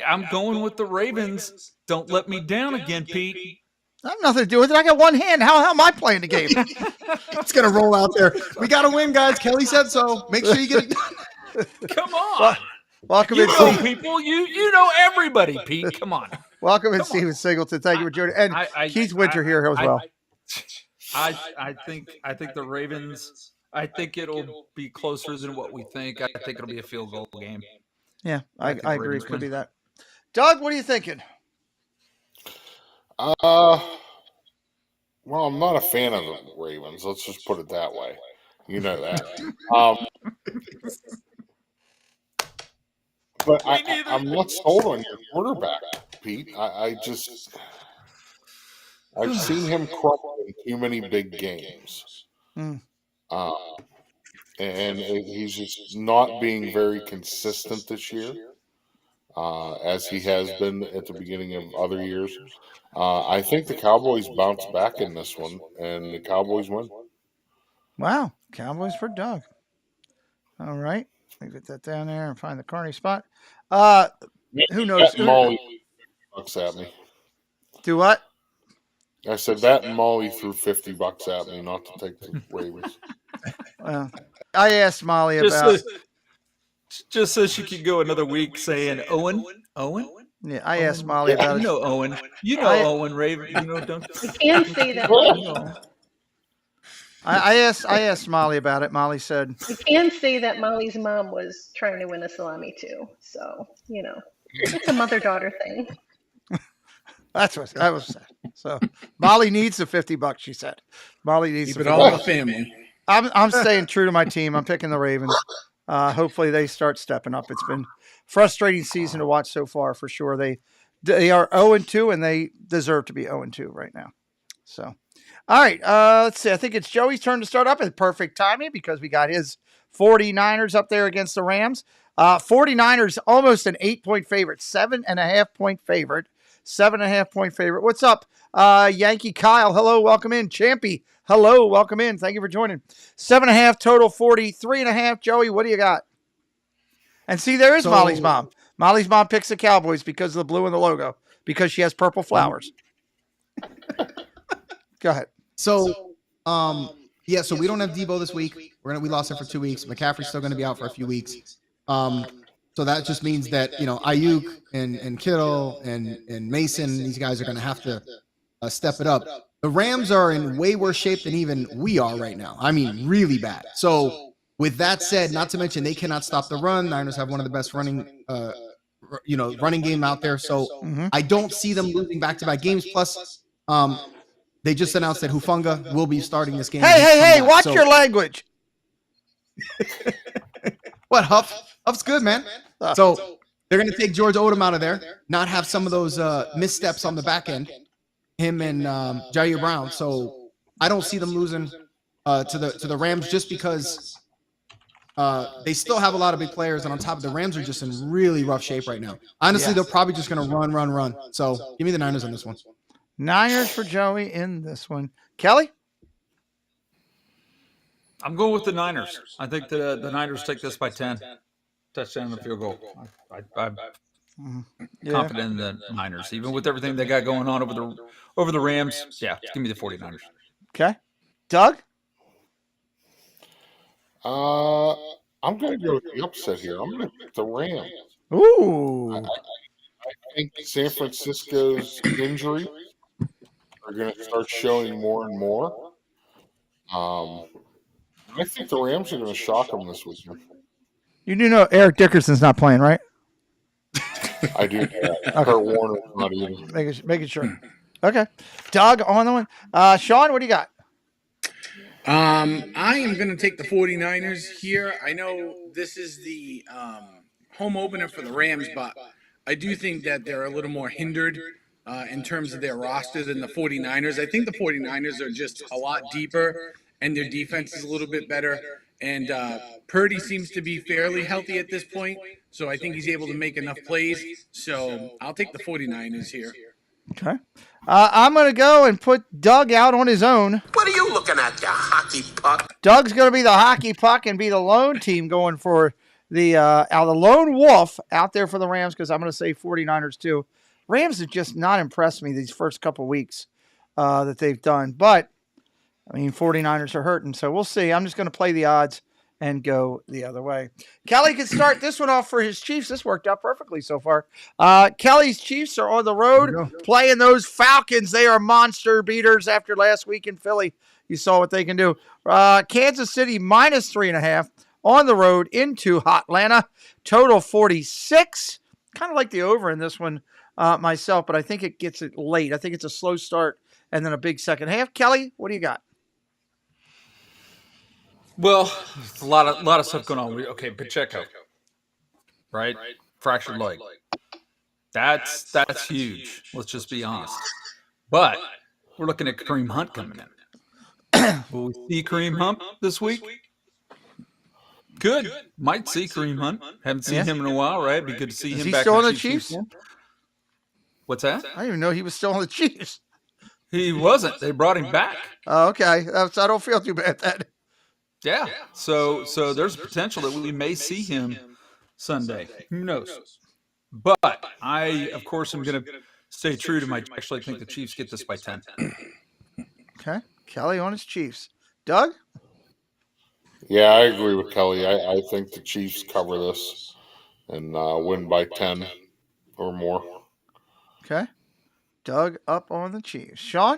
I'm going with the Ravens. Don't let me down again, Pete. I have nothing to do with it. I got one hand. How am I playing the game? It's going to roll out there. We got to win, guys. Kelly said so. Make sure you get it done. Come on. Welcome You in, know Steve. people. You know everybody, Pete. Come on. Welcome in, Steven Singleton. Thank you for joining. And Keith Winter here as well. I think the Ravens. I think it'll be closer than what we think. I think it'll be a field goal game. Yeah, I agree. It could be that. Doug, what are you thinking? Well, I'm not a fan of the Ravens. Let's just put it that way. You know that. But I'm not sold on your quarterback, Pete. I've seen him crumble in too many big games. And he's just not being very consistent this year, as he has been at the beginning of other years. I think the Cowboys bounce back in this one, and the Cowboys win. Wow. Cowboys for Doug. All right. Let me get that down there and find the Carney spot. Who knows? That Molly bucks at me. Do what? I said that Molly threw $50 at me not to take the Ravens. Well, I asked Molly about. Just so she could go another week saying Owen. Yeah, I asked Molly about You it. know Owen. You know Owen Raven. You know, don't You can say that. I asked Molly about it. Molly said, You can say that Molly's mom was trying to win a salami too. So, it's a mother-daughter thing. that's what I was saying. So Molly needs the $50. She said, Molly needs Keep the it all in $50. the family. I'm staying true to my team. I'm picking the Ravens. Hopefully they start stepping up. It's been frustrating season to watch so far for sure. They are 0-2 and they deserve to be 0-2 right now. So, all right. Let's see. I think it's Joey's turn to start up at perfect timing because we got his 49ers up there against the Rams. 49ers almost an 8-point favorite, 7.5-point favorite, 7.5-point favorite. What's up, Yankee Kyle? Hello, welcome in. Champy, hello, welcome in. Thank you for joining. 7.5 total, 43.5. Joey, what do you got? And see, there is Molly's mom. Molly's mom picks the Cowboys because of the blue in the logo, because she has purple flowers. Go ahead. So we don't have Debo this week. We lost him for 2 weeks. McCaffrey's still going to be out for a few weeks. So that just means that, Ayuk and Kittle and Mason, these guys are going to have to step it up. The Rams are in way worse shape than even we are right now. I mean, really bad. So with that said, not to mention they cannot stop the run. Niners have one of the best running game out there. So I don't see them losing back-to-back games. Plus, They just announced that Hufanga will be starting this game. Hey, watch your language. What, Huff? Huff's good, man. So they're going to take George Odom out of there, not have some of those missteps on the back end, him and Jair Brown. So I don't see them losing to the Rams just because they still have a lot of big players, and on top of the Rams are just in really rough shape right now. Honestly, they're probably just going to run. So give me the Niners on this one. Niners for Joey in this one. Kelly? I'm going with the Niners. I think the Niners take this by 10. Touchdown and field goal. I'm confident in the Niners, even with everything they got going on over the Rams. Yeah, give me the 49ers. Okay. Doug? I'm going to go with the upset here. I'm going to pick the Rams. Ooh. I think San Francisco's injuries are going to start showing more and more. I think the Rams are going to shock them this weekend. You do know Eric Dickerson's not playing, right? I do. Kurt Warner's not either. Making sure. Okay. Doug on the one. Sean, what do you got? I am going to take the 49ers here. I know this is the home opener for the Rams, but I do think that they're a little more hindered in terms of their roster than the 49ers. I think the 49ers are just a lot deeper, and their defense is a little bit better. And Purdy seems to be fairly healthy at this point, so I think he's able to make enough plays. So I'll take the 49ers here. Okay. I'm going to go and put Doug out on his own. What are you looking at, you hockey puck? Doug's going to be the hockey puck and be the lone team going for the lone wolf out there for the Rams, because I'm going to say 49ers too. Rams have just not impressed me these first couple weeks that they've done. But, 49ers are hurting, so we'll see. I'm just going to play the odds and go the other way. Kelly can start this one off for his Chiefs. This worked out perfectly so far. Kelly's Chiefs are on the road playing those Falcons. They are monster beaters after last week in Philly. You saw what they can do. Kansas City -3.5 on the road into Atlanta. Total 46. Kind of like the over in this one myself, but I think it gets it late. I think it's a slow start and then a big second half. Kelly, what do you got? Well, there's a lot of stuff going on. Okay, Pacheco, right? Fractured leg. That's huge. Let's just be honest. But we're looking at Kareem Hunt coming in. Will we see Kareem Hunt this week? Good. Might see Kareem Hunt. Haven't seen him in a while, right? Be good to see him back. Is he still on the Chiefs? What's that? I didn't even know he was still on the Chiefs. He wasn't. They brought him back. Oh, okay. I don't feel too bad then. Yeah. So there's potential that we may see him Sunday. Who knows? But I, of course, am going to stay true to my. Actually, I think the Chiefs get this by 10. Okay. Kelly on his Chiefs. Doug? Yeah, I agree with Kelly. I think the Chiefs cover this and win by 10 or more. Okay. Doug up on the Chiefs. Sean?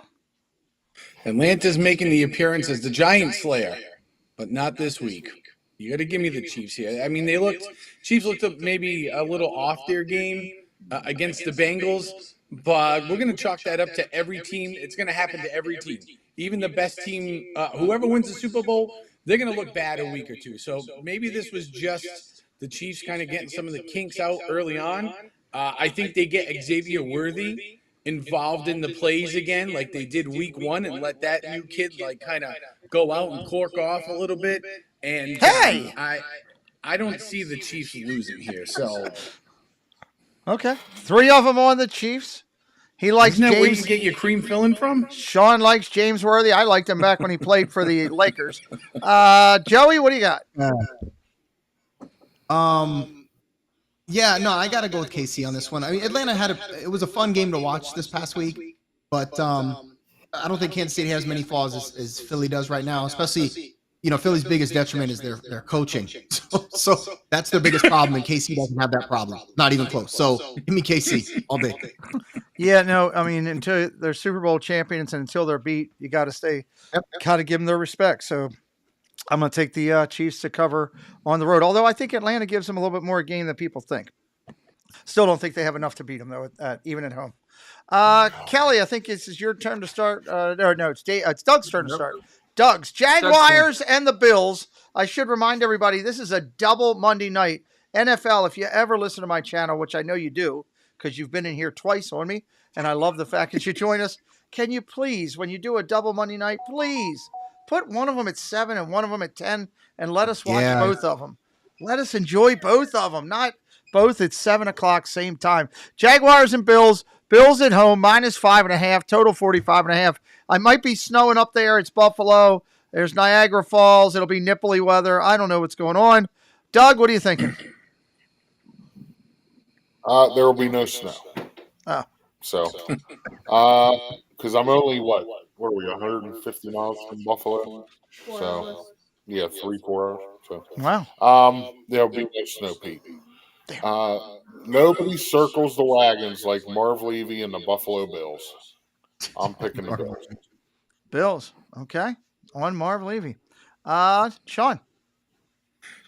Atlanta's making the appearance as the Giant Slayer, but not this week. You got to give me the Chiefs here. Chiefs looked up maybe a little off their game against the Bengals, but we're going to chalk that up to every team. It's going to happen to every team. Even the best team, whoever wins the Super Bowl, they're going to look bad a week or two. So maybe this was just the Chiefs kind of getting some of the kinks out early on. I think they get Xavier Worthy involved in the plays again like they did week 1 and let that new kid kind of go out and cork off a little bit. And I don't see the Chiefs losing here. So okay. 3 of them on the Chiefs. He likes Isn't that James. where you get your cream filling from? Sean likes James Worthy. I liked him back when he played for the Lakers. Joey, what do you got? Yeah, no, I got to go with KC on this one. Atlanta it was a fun game to watch this past week, but I don't think Kansas City has many flaws as Philly does right now, especially, Philly's biggest detriment is their coaching. So that's their biggest problem, and KC doesn't have that problem. Not even close. So give me KC all day. Yeah, no, until they're Super Bowl champions and until they're beat, you got to got to give them their respect. So I'm going to take the Chiefs to cover on the road, although I think Atlanta gives them a little bit more game than people think. Still don't think they have enough to beat them though, even at home. Kelly, I think this is your turn to start. No, it's Doug's turn to start. Doug's Jaguars and the Bills. I should remind everybody this is a double Monday night. NFL, if you ever listen to my channel, which I know you do because you've been in here twice on me, and I love the fact that you join us, can you please, when you do a double Monday night, please put one of them at 7 and one of them at 10 and let us watch both of them. Let us enjoy both of them, not both at 7 o'clock, same time. Jaguars and Bills. Bills at home, -5.5, total 45.5. I might be snowing up there. It's Buffalo. There's Niagara Falls. It'll be nipply weather. I don't know what's going on. Doug, what are you thinking? There will be no snow. Oh. So, because I'm only, what are we, 150 miles from Buffalo? So, yeah, 3-4 hours. So, wow. There'll be no snow, Pete. Nobody circles the wagons like Marv Levy and the Buffalo Bills. I'm picking the Bills. Bills, okay. On Marv Levy. Sean.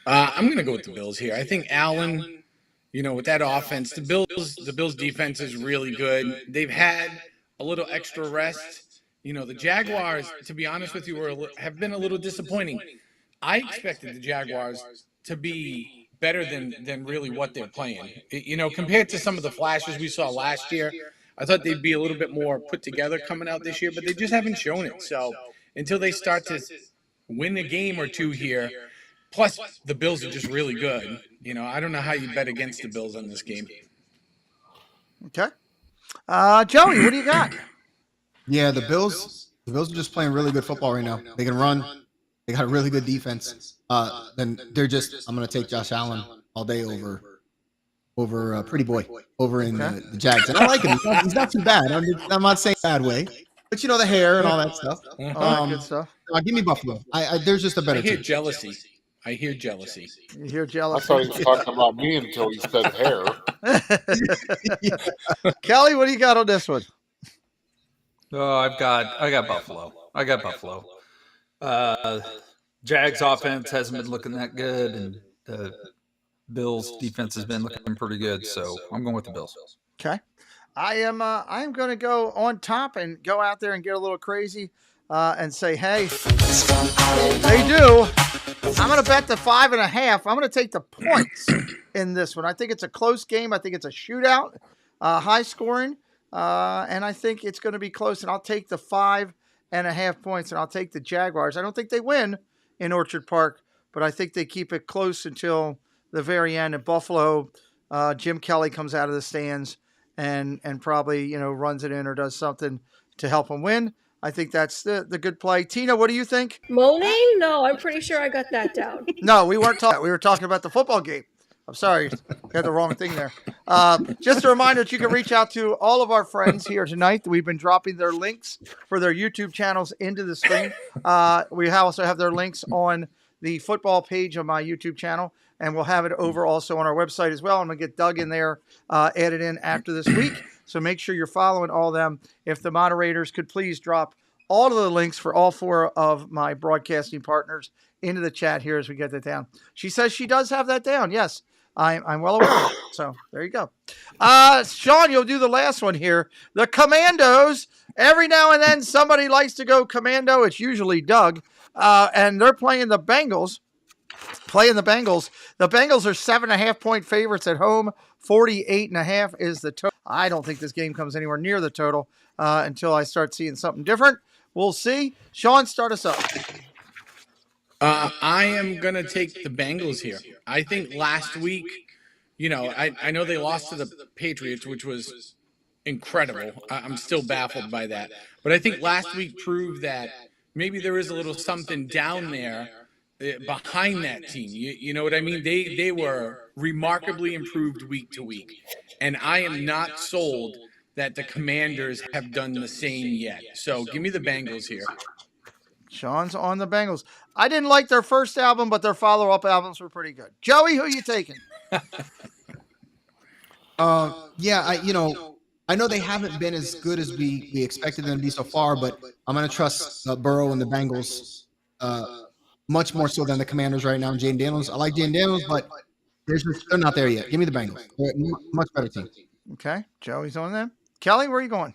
I'm going to go with the Bills here. I think Allen, with that offense, the Bills defense is really good. They've had a little extra rest. The Jaguars, to be honest with you, have been a little disappointing. I expected the Jaguars to be better than really what they're playing. Compared to some of the flashes we saw last year, I thought they'd be a little bit more put together coming out this year, but they just haven't shown it. So until they start to win a game or two here, plus the Bills are just really good. I don't know how you bet against the Bills on this game. Okay. Joey, what do you got? Yeah, the Bills are just playing really good football right now. They can run. They got a really good defense. Then I'm going to take Josh Allen all day over Pretty Boy over in the Jags. And I like him. He's not too bad. I'm not saying bad way, but the hair and all that stuff. Good stuff. Give me Buffalo. There's just a better team. Jealousy. I hear jealousy. You hear jealousy. I thought he was talking about me until he said hair. Kelly, what do you got on this one? Oh, I got Buffalo. I got Buffalo. Jags offense hasn't been looking that good, and the Bills defense has been looking pretty good. So I'm going with the Bills. Okay, I am going to go on top and go out there and get a little crazy and say, hey, they do. I'm going to bet the 5.5. I'm going to take the points in this one. I think it's a close game. I think it's a shootout, high scoring, and I think it's going to be close. And I'll take the 5.5 points, and I'll take the Jaguars. I don't think they win in Orchard Park, but I think they keep it close until the very end. And Buffalo, Jim Kelly comes out of the stands and probably runs it in or does something to help them win. I think that's the good play. Tina, what do you think? Moaning? No, I'm pretty sure I got that down. No, we weren't talking. We were talking about the football game. I'm sorry, got the wrong thing there. Just a reminder that you can reach out to all of our friends here tonight. We've been dropping their links for their YouTube channels into the screen. We also have their links on the football page of my YouTube channel, and we'll have it over also on our website as well. I'm going to get Doug in there, added in after this week. So make sure you're following all of them. If the moderators could please drop all of the links for all 4 of my broadcasting partners into the chat here as we get that down. She says she does have that down. Yes, I'm well aware of it. So there you go. Sean, you'll do the last one here. The Commandos. Every now and then somebody likes to go commando. It's usually Doug. And they're playing the Bengals. The Bengals are 7.5 point favorites at home. 48.5 is the total. I don't think this game comes anywhere near the total until I start seeing something different. We'll see. Sean, start us up. I am going to take the Bengals here. I think last week, I know they lost to the Patriots, which was incredible. I'm still baffled by that. But I think last week proved that maybe there is a little something down there behind that team. You know what I mean? They were remarkably improved week to week. And I am not sold that the Commanders have done the same yet. So give me the Bengals here. Sean's on the Bengals. I didn't like their first album, but their follow-up albums were pretty good. Joey, who are you taking? I know they haven't been as good as we expected them to be so far, but I'm going to trust Burrow and the Bengals much more so than the Commanders right now. Jaden Daniels, I like Jaden Daniels, but They're not there yet. Give me the Bengals. They're a much better team. Okay, Joey's on them. Kelly, where are you going?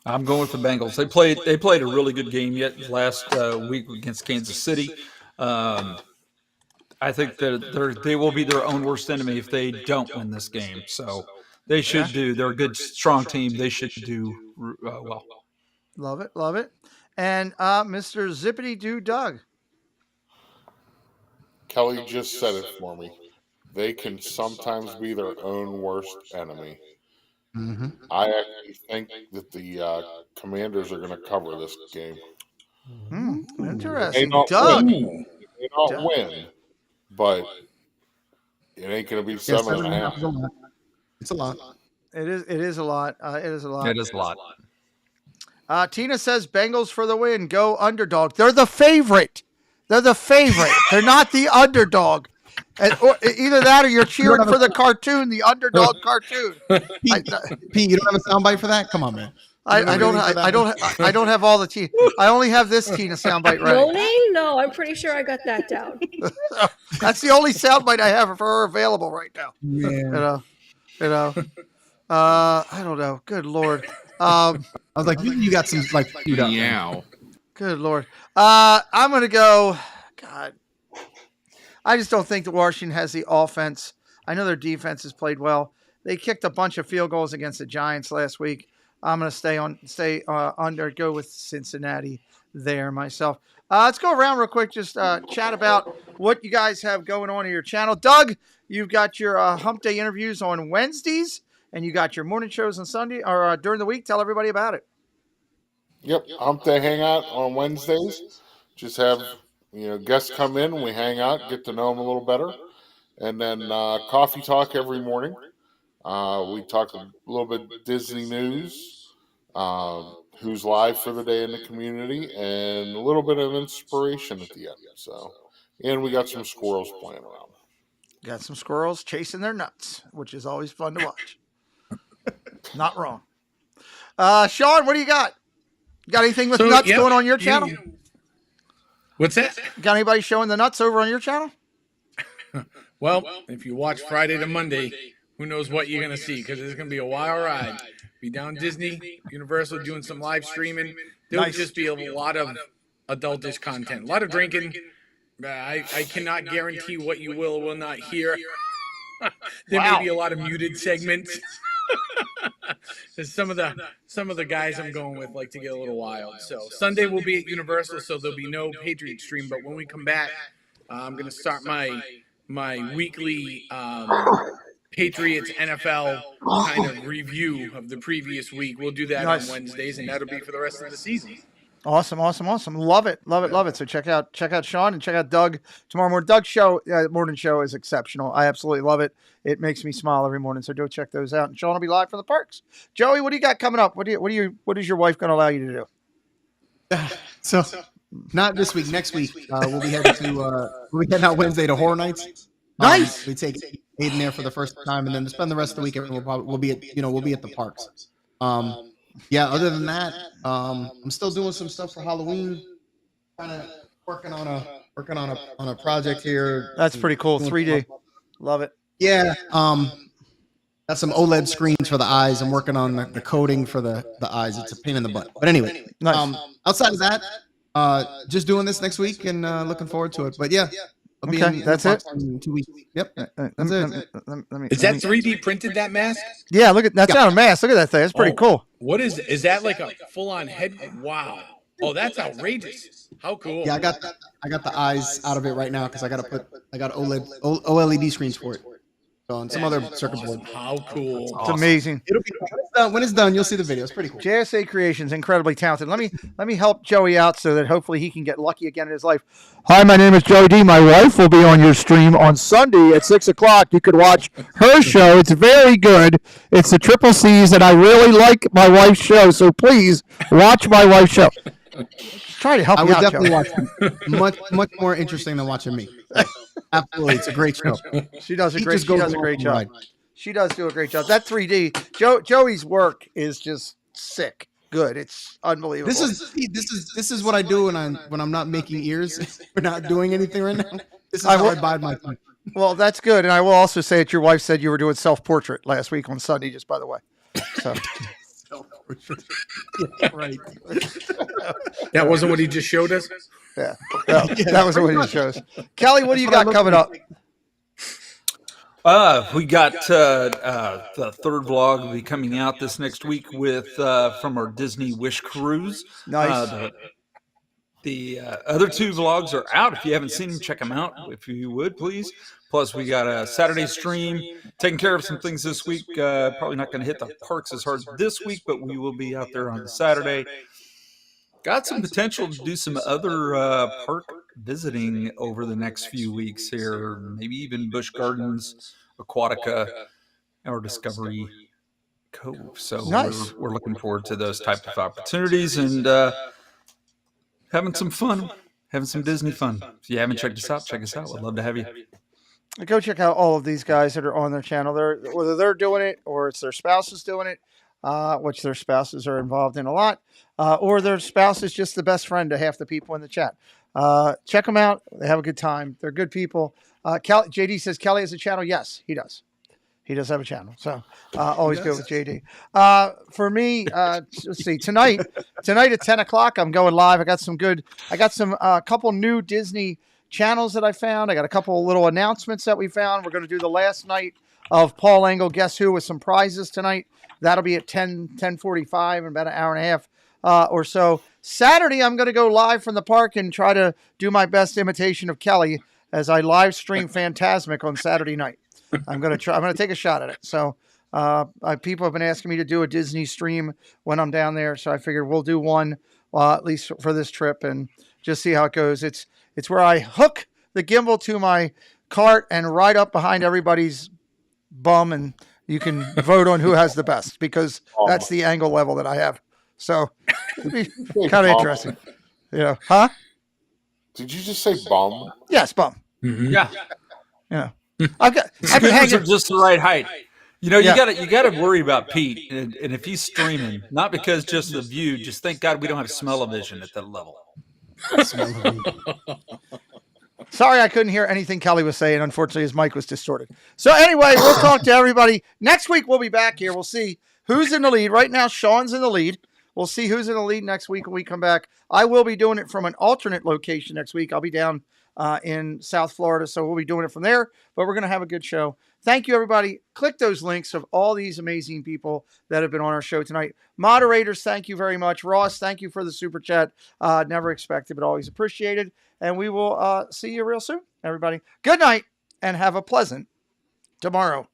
I'm going with the Bengals. They played a really good game last week against Kansas City. I think that they will be their own worst enemy if they don't win this game. So they should do. They're a good, strong team. They should do well. Love it, love it. And Mr. Zippity Doo Doug. Kelly just said it for me. They can sometimes be their own worst enemy. Mm-hmm. I actually think that the Commanders are going to cover this game. Interesting. Doug. Doug. They don't win, but it ain't going to be 7.5. It's a lot. It is a lot. It is a lot. It is a lot. Tina says Bengals for the win. Go underdog. They're the favorite. They're not the underdog. Either that or you're cheering for the cartoon, the underdog cartoon. Pete, you don't have a soundbite for that? Come on, man. I don't have all the Tina. I only have this Tina soundbite right. Moaning? No, I'm pretty sure I got that down. That's the only soundbite I have for her available right now. Yeah. I don't know. Good Lord. I was like, you got some like queued up. Meow. Good Lord. I'm gonna go. God, I just don't think that Washington has the offense. I know their defense has played well. They kicked a bunch of field goals against the Giants last week. I'm gonna stay under. Go with Cincinnati there myself. Let's go around real quick. Just chat about what you guys have going on in your channel. Doug, you've got your Hump Day interviews on Wednesdays, and you got your morning shows on Sunday or during the week. Tell everybody about it. Yep, Hump Day Hangout on Wednesdays. Just have guests come in, we hang out, get to know them a little better, and then coffee talk every morning. We talk a little bit Disney news, who's live for the day in the community, and a little bit of inspiration at the end. And we got some squirrels playing around. Got some squirrels chasing their nuts, which is always fun to watch. Not wrong. Sean, what do you got? Got anything with nuts going on your channel? What's that? Got anybody showing the nuts over on your channel? Well, if you watch Friday to Monday, who knows what you're going to see, because it's going to be a wild ride. Be down Disney, Universal, doing some live streaming. There'll just be a lot of adultish content, a lot of drinking. I cannot guarantee what you will or will not hear. There may be a lot of muted segments. Some of the guys I'm going with like to get a little wild. So Sunday will be at Universal, so there'll be no Patriots stream. But when we come back, I'm going to start my weekly Patriots NFL kind of review of the previous week. We'll do that on Wednesdays, and that'll be for the rest of the season. Awesome. Love it. So check out Sean and check out Doug tomorrow morning. Doug's morning show is exceptional. I absolutely love it. It makes me smile every morning. So go check those out. And Sean will be live from the parks. Joey, what do you got coming up? What is your wife going to allow you to do? So not this week. Next week we'll be heading out Wednesday to Horror Nights. Nice. We take Aiden there for the first time, and then to spend the rest of the weekend we'll be at the parks. Yeah, other than that, I'm still doing some stuff for Halloween. Kind of working on a project here. That's pretty cool. 3D. Love it. Yeah. Got some OLED screens for the eyes. I'm working on the coding for the eyes. It's a pain in the butt. But anyway, nice. Outside of that, just doing this next week and looking forward to it. But yeah. That's it. In 2 weeks. Yep. That's it. Is that 3D printed, that mask? Yeah, that's not a mask. Look at that thing. That's pretty cool. What is that like a full-on head? Wow. Oh, that's outrageous. How cool. Yeah, I got the eyes out of it right now because I got OLED screens for it. So on some other circuit board. How cool. It's amazing. It'll be when it's done, you'll see the video. It's pretty cool. JSA Creations, incredibly talented. Let me help Joey out so that hopefully he can get lucky again in his life. Hi, my name is Joey D. My wife will be on your stream on Sunday at 6 o'clock. You could watch her show. It's very good. It's the Triple C's, and I really like my wife's show, so please watch my wife's show. Try to help I you would out, definitely Joey. watch much more interesting than watching me. Absolutely. It's a great show. She does a great job. She does do a great job. That 3D, Joey's work is just sick. Good. It's unbelievable. This is what I do when I'm not making ears. We're not doing anything right now. This is how I bide my time. Well, that's good. And I will also say that your wife said you were doing self-portrait last week on Sunday, just by the way. So Right. That wasn't what he just showed us. yeah, well, that was what it shows. Kelly, what do you got coming up? We got the third vlog will be coming out this next week with from our Disney Wish Cruise. Nice. The other two vlogs are out. If you haven't seen them, check them out. If you would, please. Plus, we got a Saturday stream, taking care of some things this week. Probably not going to hit the parks as hard this week, but we will be out there on Saturday. Got some potential to do some other park visiting over the next few weeks here. Maybe even Busch Gardens, Aquatica, or Discovery Cove. So Nice. we're looking forward to those type of opportunities and having some fun, having some Disney fun. If you haven't checked us out, check us out. We'd love to have you. Go check out all of these guys that are on their channel. Whether they're doing it or it's their spouses doing it, which their spouses are involved in a lot, or their spouse is just the best friend to half the people in the chat. Check them out. They have a good time. They're good people. JD says Kelly has a channel. Yes, he does. He does have a channel. So always good with JD. For me, let's see. Tonight at 10:00, I'm going live. I got some couple new Disney channels that I found. I got a couple of little announcements that we found. We're going to do the last night of Paul Engel Guess Who with some prizes tonight. That'll be at 10:45 in about an hour and a half or so. Saturday, I'm going to go live from the park and try to do my best imitation of Kelly as I live stream Phantasmic on Saturday night. I'm going to take a shot at it. So people have been asking me to do a Disney stream when I'm down there. So I figured we'll do one at least for this trip and just see how it goes. It's where I hook the gimbal to my cart and ride up behind everybody's bum, and you can vote on who has the best because that's the angle level that I have. So it'll be kind of interesting. Huh? Did you just say bum? Yes, bum. Mm-hmm. Yeah. I've been Scooters hanging. are just the right height. You gotta worry about Pete, and if he's streaming, not because just the view, just thank God we don't have smell-o-vision at that level. Sorry, I couldn't hear anything Kelly was saying. Unfortunately, his mic was distorted. So anyway, we'll talk to everybody next week. We'll be back here. We'll see who's in the lead. Right now, Sean's in the lead. We'll see who's in the lead next week when we come back. I will be doing it from an alternate location next week. I'll be down in South Florida, so we'll be doing it from there. But we're going to have a good show. Thank you, everybody. Click those links of all these amazing people that have been on our show tonight. Moderators, thank you very much. Ross, thank you for the super chat. Never expected, but always appreciated. And we will see you real soon, everybody. Good night, and have a pleasant tomorrow.